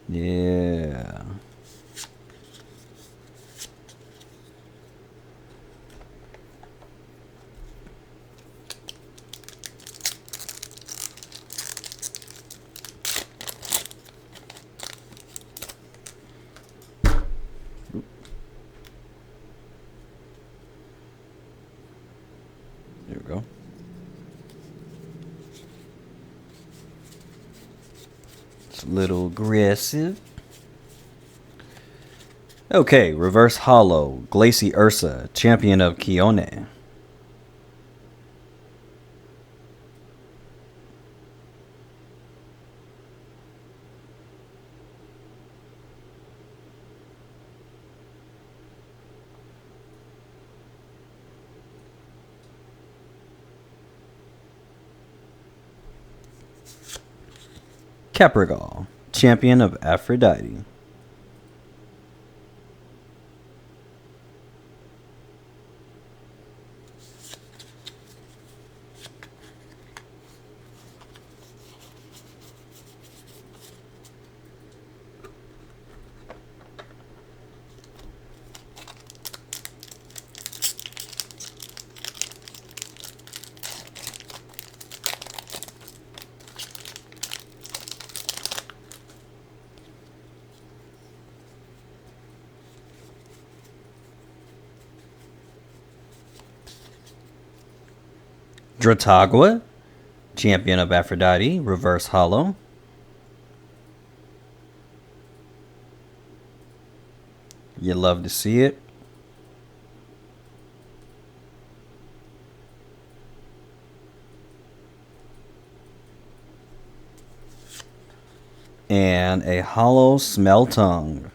Yeah. There we go. It's a little aggressive. Okay, Reverse Hollow, Glacy Ursa, Champion of Kione. Caprigal, Champion of Aphrodite. Dratagua, Champion of Aphrodite, Reverse Hollow. You love to see it. And a Hollow Smell Tongue.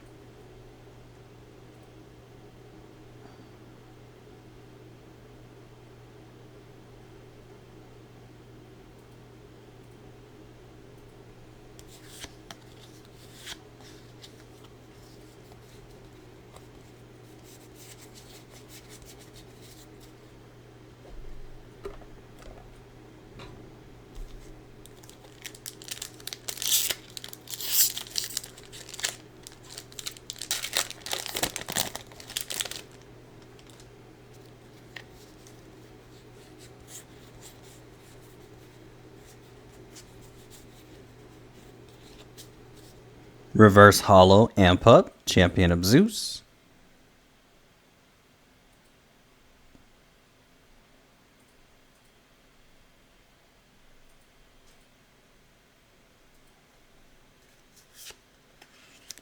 Reverse Hollow Ampup, Champion of Zeus.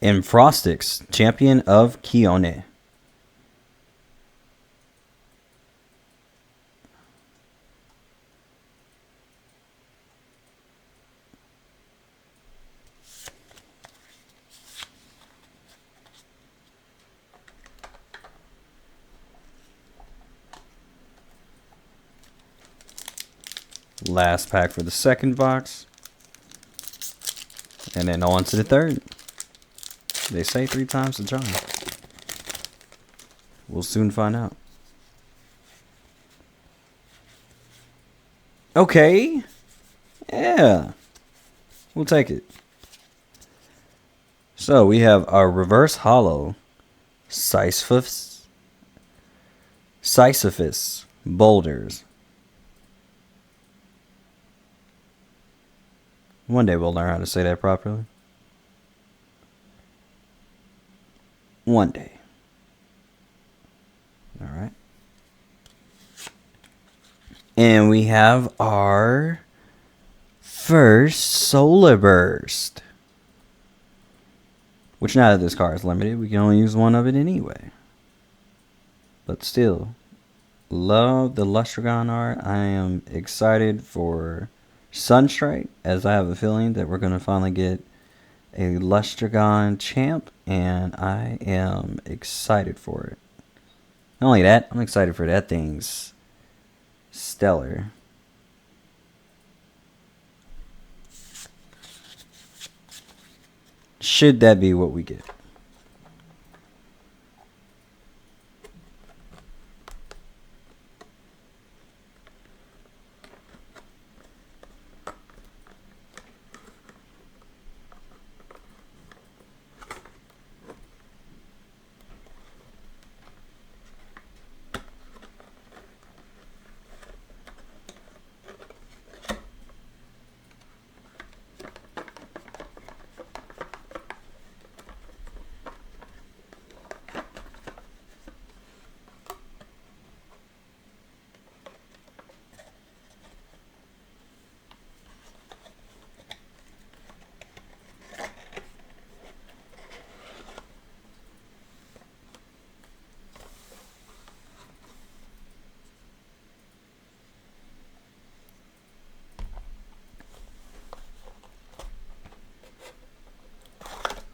And Frostix, Champion of Kione. Last pack for the second box. And then on to the third. They say 3 times the charm. We'll soon find out. Okay. Yeah. We'll take it. So we have our Reverse Hollow Sisyphus Boulders. One day we'll learn how to say that properly. One day. All right. And we have our first Solar Burst. Which, now that this card is limited, we can only use one of it anyway. But still, love the Lustragon art. I am excited for Sunstrike, as I have a feeling that we're going to finally get a Lustragon champ, and I am excited for it. Not only that, I'm excited for that thing's stellar. Should that be what we get?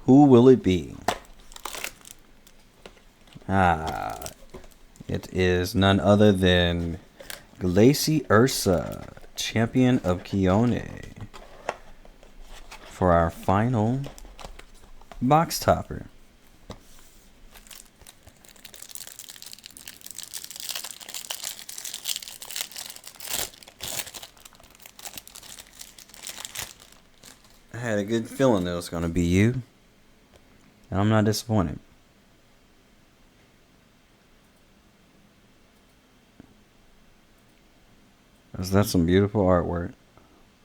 Who will it be? It is none other than Glacy Ursa, champion of Kione, for our final box topper. I had a good feeling it was going to be you, and I'm not disappointed. That's some beautiful artwork.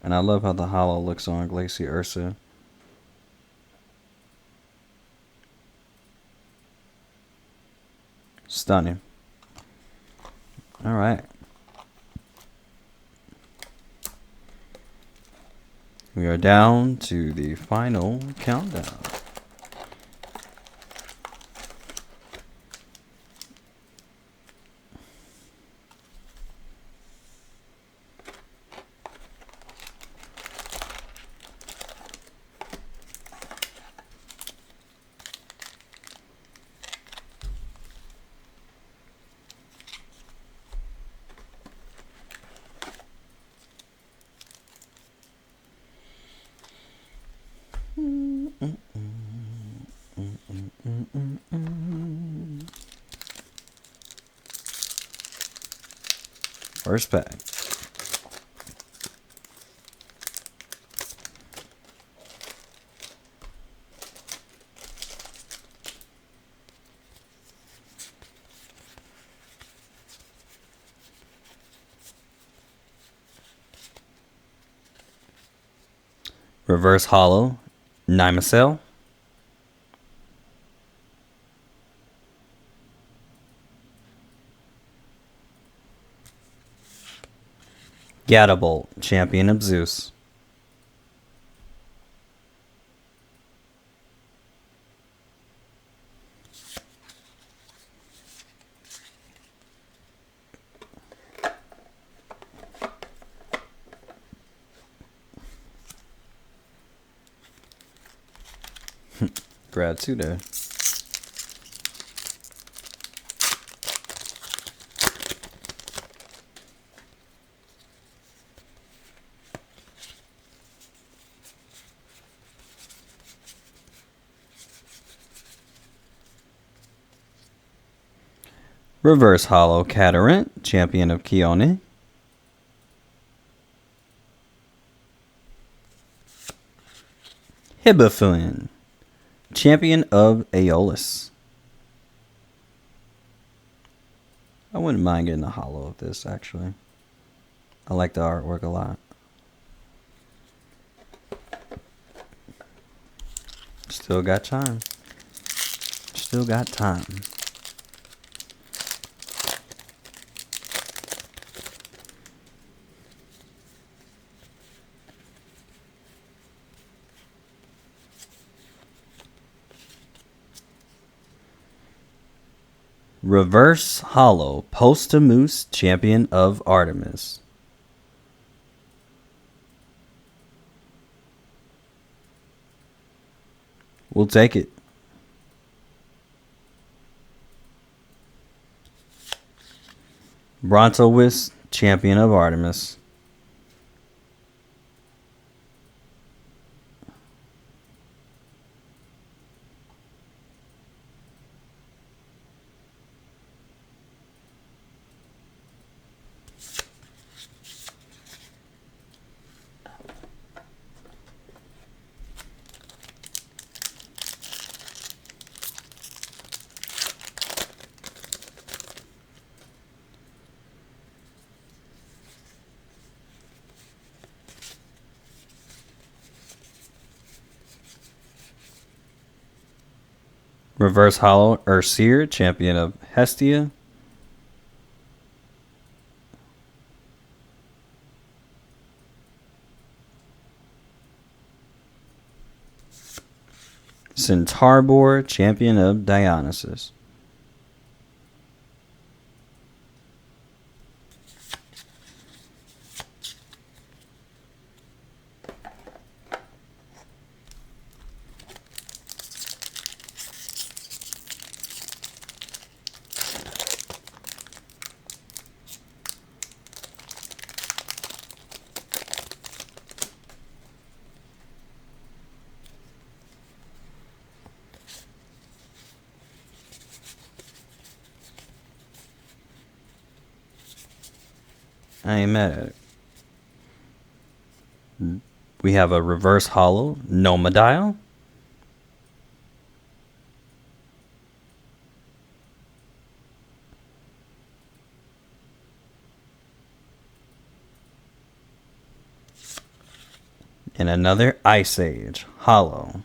And I love how the holo looks on Glacy Ursa. Stunning. Alright. We are down to the final countdown. First pack. Reverse holo, Nimacel. Gadabolt, champion of Zeus. Grab two there. Reverse holo, Catarant, champion of Kione. Hibafin, champion of Aeolus. I wouldn't mind getting a holo of this, actually. I like the artwork a lot. Still got time. Still got time. Reverse holo, Postamoose, champion of Artemis. We'll take it. Brontowist, Champion of Artemis. Reverse Hollow, Ursir, Champion of Hestia. Centarbor, Champion of Dionysus. I ain't mad at it. We have a Reverse Hollow, Nomadile. And another Ice Age, Hollow.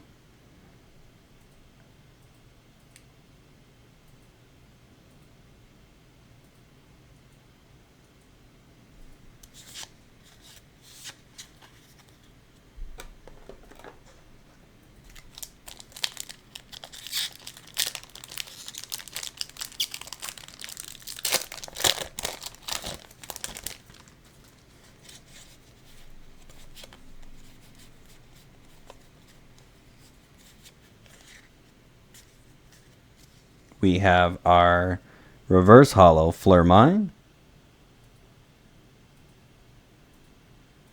We have our Reverse Hollow, Flurmine.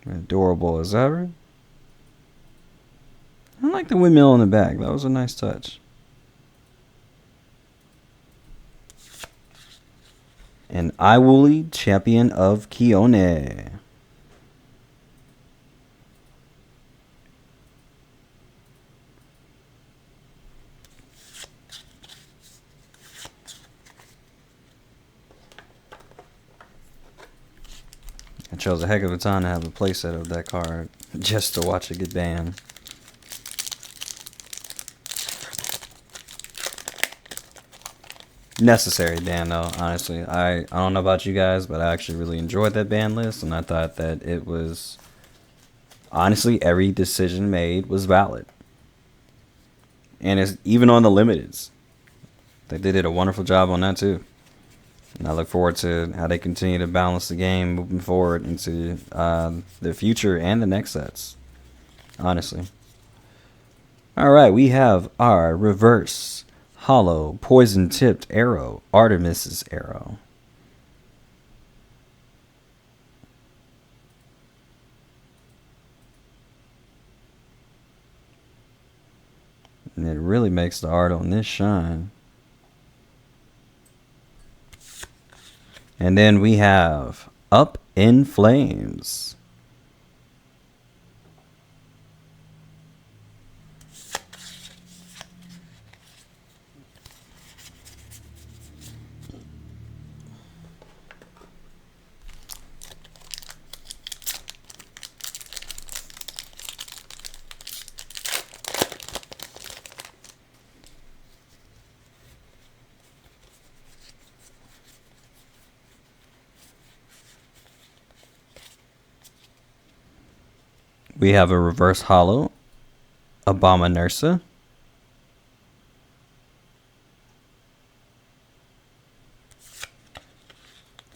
Adorable as ever. I like the windmill in the back. That was a nice touch. And Iwooly, Champion of Kione. I chose a heck of a time to have a playset of that card just to watch it get banned. Necessary ban though, honestly. I don't know about you guys, but I actually really enjoyed that ban list, and I thought that it was, honestly, every decision made was valid. And it's even on the limiteds. They did a wonderful job on that too. And I look forward to how they continue to balance the game moving forward into the future and the next sets. Honestly. Alright, we have our Reverse Hollow, Poison Tipped Arrow, Artemis's Arrow. And it really makes the art on this shine. And then we have Up in Flames. We have a Reverse Hollow, Abominursa.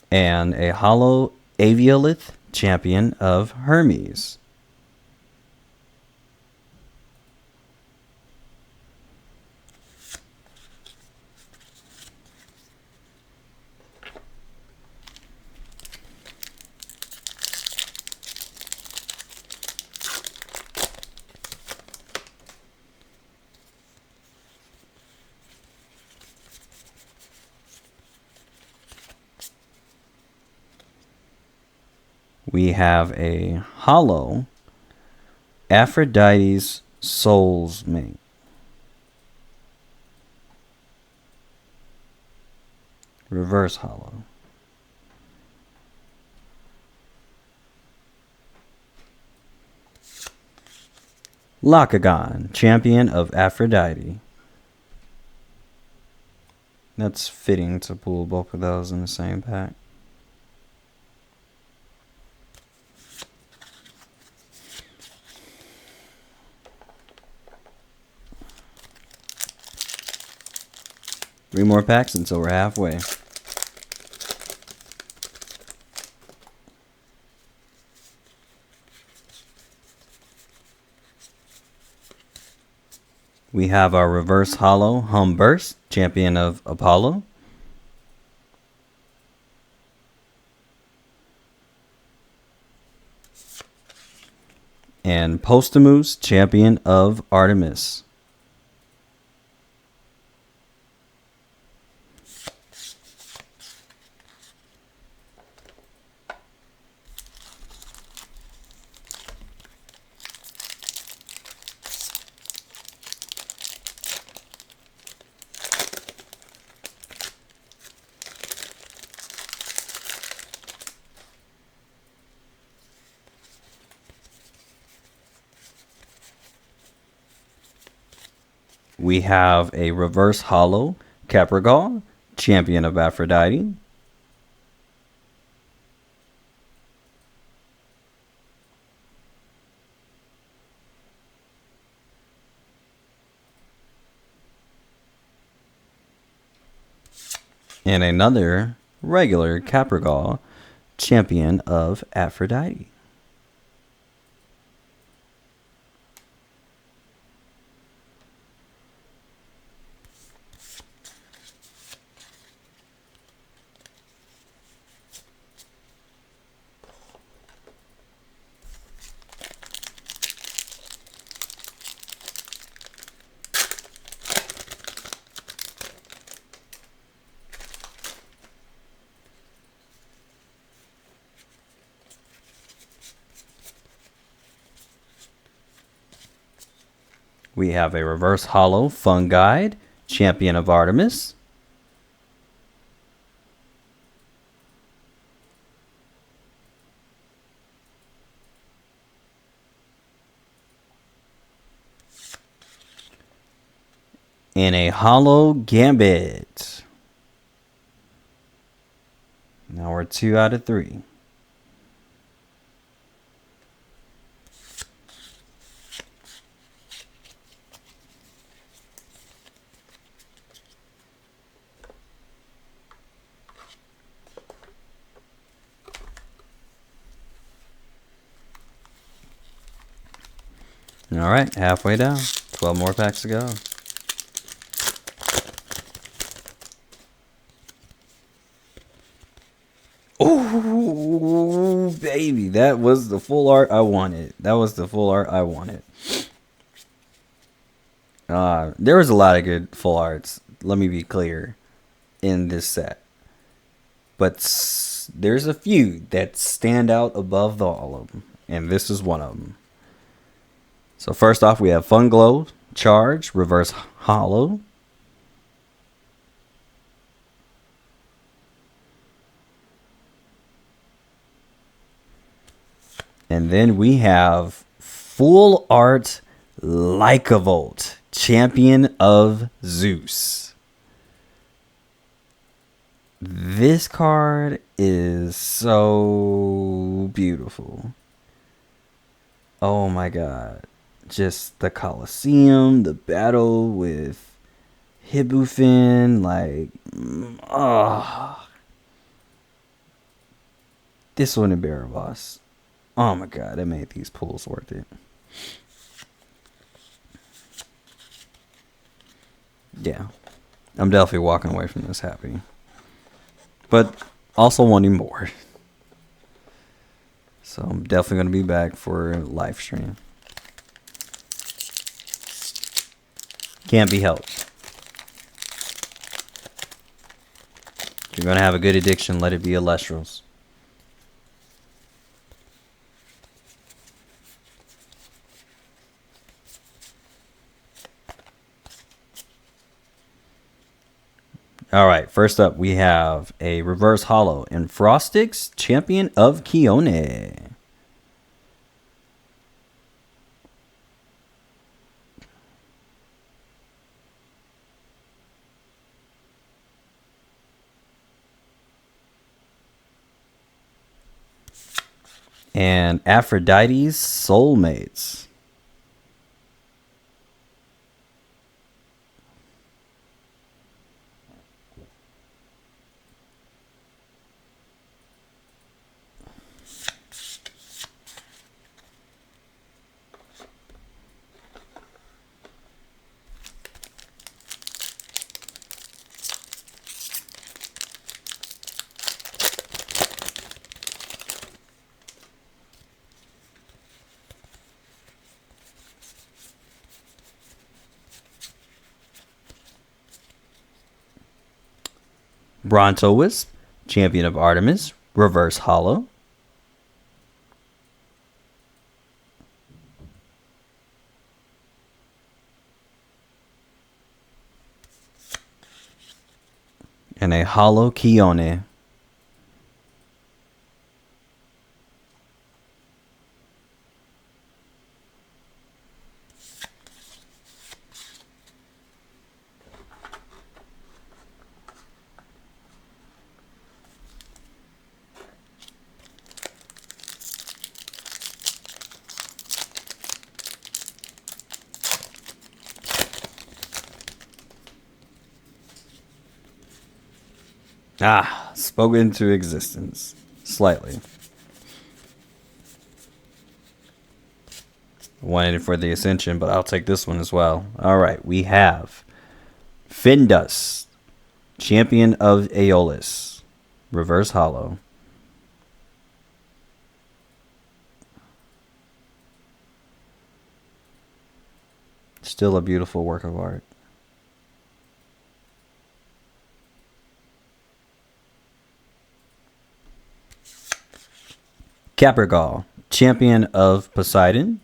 And a Hollow Aviolith, Champion of Hermes. We have a hollow Aphrodite's Soul's Mate. Reverse hollow. Lakagon, champion of Aphrodite. That's fitting to pull both of those in the same pack. Three more packs until we're halfway. We have our reverse hollow Humburst, champion of Apollo. And Postamus, champion of Artemis. We have a reverse hollow Caprigal, champion of Aphrodite. And another regular Caprigal, champion of Aphrodite. We have a reverse hollow Funguide, champion of Artemis. And a hollow Gambit. Now we're 2 out of 3. All right, halfway down. 12 more packs to go. Oh, baby. That was the full art I wanted. There was a lot of good full arts, let me be clear, in this set. But there's a few that stand out above all of them, and this is one of them. So first off, we have Funglow, Charge, Reverse Hollow. And then we have Full Art Lycavolt, champion of Zeus. This card is so beautiful. Oh my god. Just the Colosseum, the battle with Hibufin, like, this one in Barra Boss. Oh my god, that made these pulls worth it. Yeah, I'm definitely walking away from this happy, but also wanting more. So I'm definitely going to be back for Lifestream. Can't be helped. If you're going to have a good addiction, let it be Elestrals. All right, first up, we have a reverse hollow in Frostix, Champion of Kione. And Aphrodite's Soulmates. Bronto Wisp, Champion of Artemis, reverse hollow. And a hollow Kione. Spoken into existence. Slightly. Wanted it for the Ascension, but I'll take this one as well. All right, we have Findus, Champion of Aeolus, reverse hollow. Still a beautiful work of art. Caprigal, Champion of Poseidon.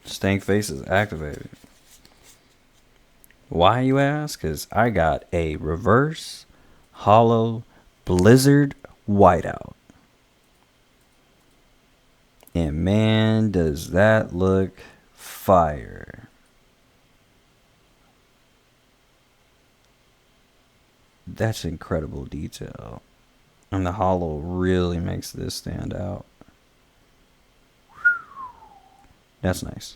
Stank Face is activated. Why, you ask? Because I got a reverse hollow Blizzard Whiteout. And man, does that look fire. That's incredible detail. And the hollow really makes this stand out. That's nice.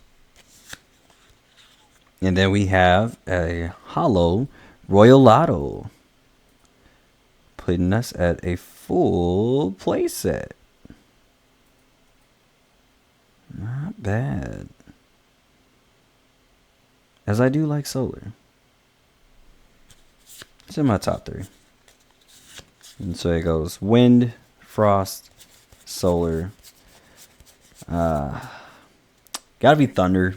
And then we have a hollow Royal Lotto, putting us at a full playset. Not bad. As I do like solar. It's in my top 3. And so it goes wind, frost, solar. Gotta be thunder.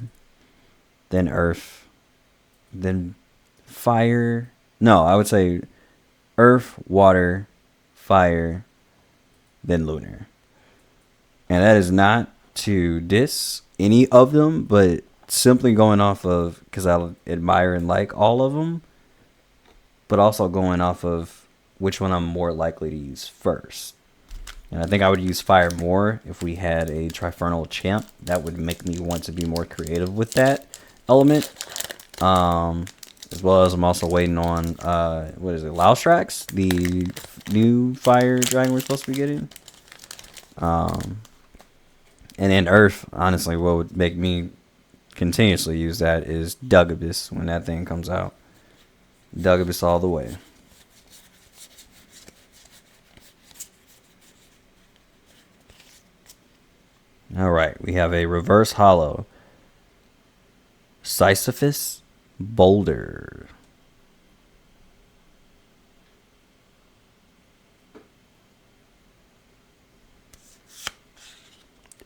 Then earth. Then fire. No, I would say earth, water, fire, then lunar. And that is not to diss any of them, but simply going off of, because I admire and like all of them, but also going off of which one I'm more likely to use first. And I think I would use fire more if we had a Trifernal Champ. That would make me want to be more creative with that element. As well as I'm also waiting on, what is it, Lifestreams, the new fire dragon we're supposed to be getting. And in Earth, honestly, what would make me continuously use that is Dugabus when that thing comes out. Dugabus all the way. All right, we have a reverse hollow Sisyphus, Boulder.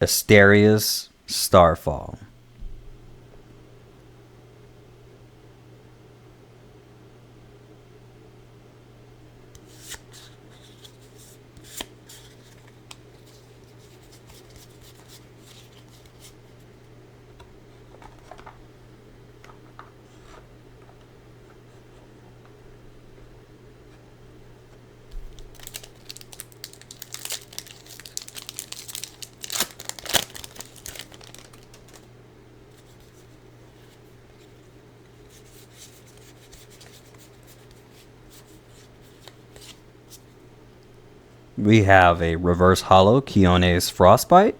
Asterius Starfall. We have a reverse hollow Keone's Frostbite.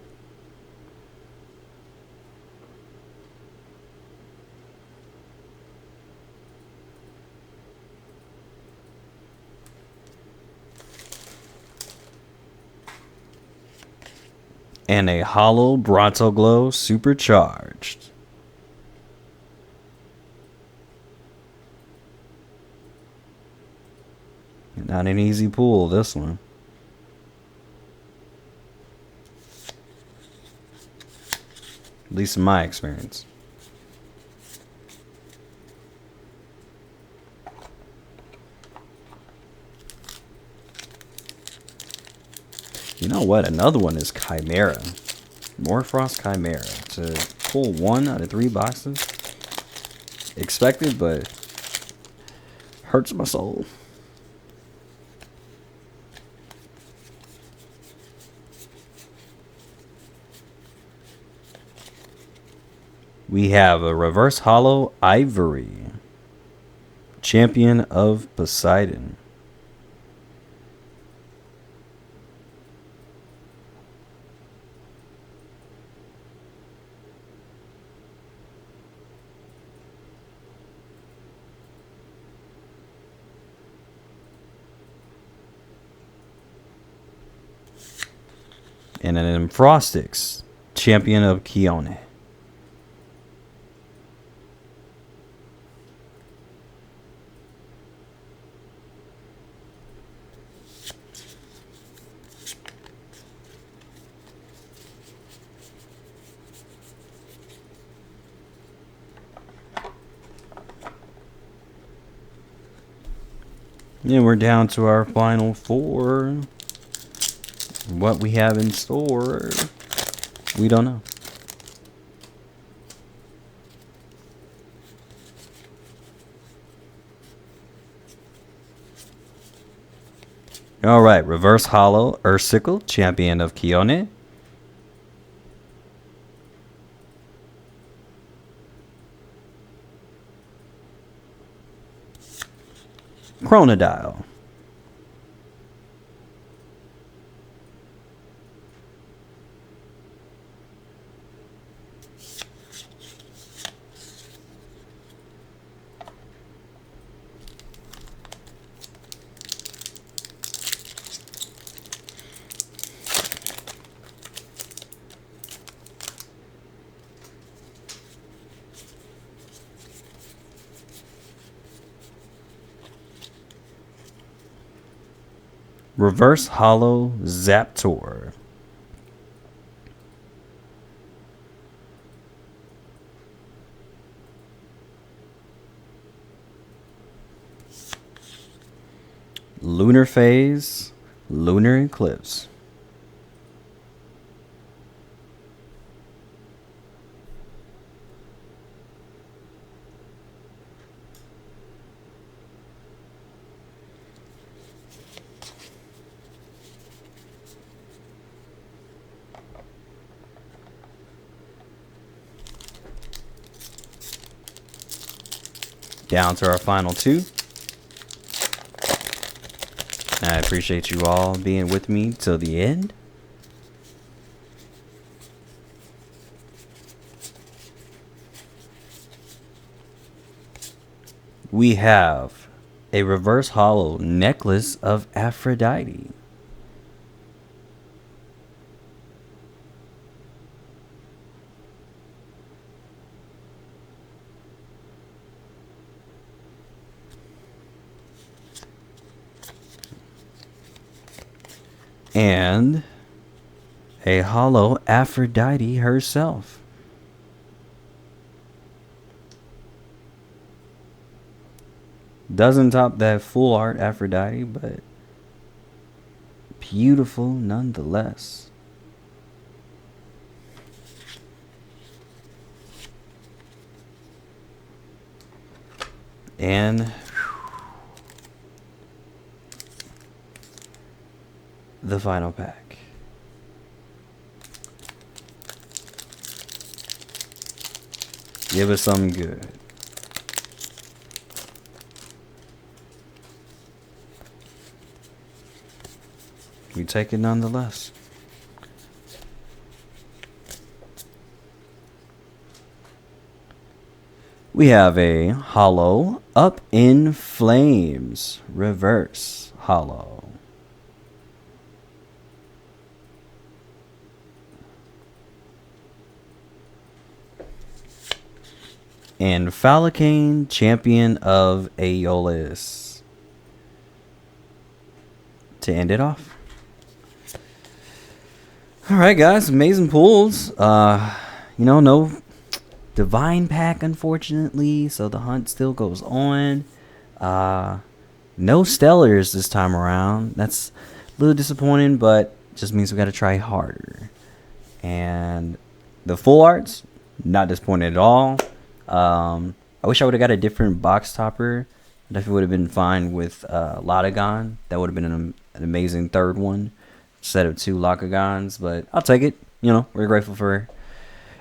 And a hollow Bronto Glow Supercharged. Not an easy pull, this one. At least in my experience. You know what? Another one is Chimera. Morfrost Chimera. To pull 1 out of 3 boxes. Expected, but hurts my soul. We have a reverse hollow Ivory. Champion of Poseidon. And an Frostix, Champion of Keone. And we're down to our final 4. What we have in store, we don't know. All right, reverse hollow Ursicle, Champion of Keone. Chronodile. Reverse hollow Zaptor. Lunar Phase, Lunar Eclipse. Down to our final 2. I appreciate you all being with me till the end. We have a reverse hollow Necklace of Aphrodite. And a hollow Aphrodite herself. Doesn't top that full art Aphrodite, but beautiful nonetheless. And the final pack. Give us something good. We take it nonetheless. We have a hollow Up in Flames reverse hollow. And Falcane, Champion of Aeolus, to end it off. Alright guys, amazing pulls. No Divine pack unfortunately, so the hunt still goes on. No Stellars this time around. That's a little disappointing, but just means we gotta try harder. And the full arts, not disappointed at all. I wish I would have got a different box topper. I definitely would have been fine with Lotagon. That would have been an amazing third one instead of 2 Locagons, but I'll take it. We're grateful for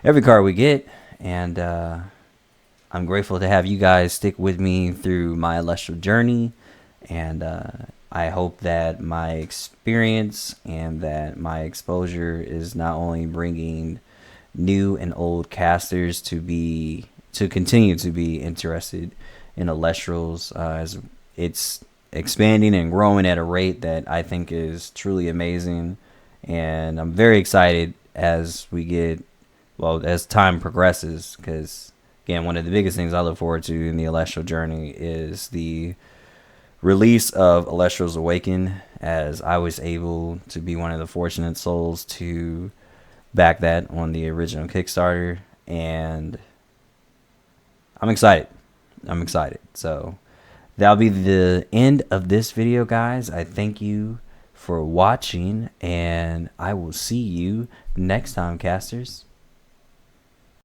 every card we get, and I'm grateful to have you guys stick with me through my Celestial journey, and I hope that my experience and that my exposure is not only bringing new and old casters to continue to be interested in Elestrals, as it's expanding and growing at a rate that I think is truly amazing. And I'm very excited as time progresses, because again, one of the biggest things I look forward to in the Celestial journey is the release of Elestrals Awaken, as I was able to be one of the fortunate souls to back that on the original Kickstarter, and I'm excited. So that'll be the end of this video, guys. I thank you for watching, and I will see you next time, casters.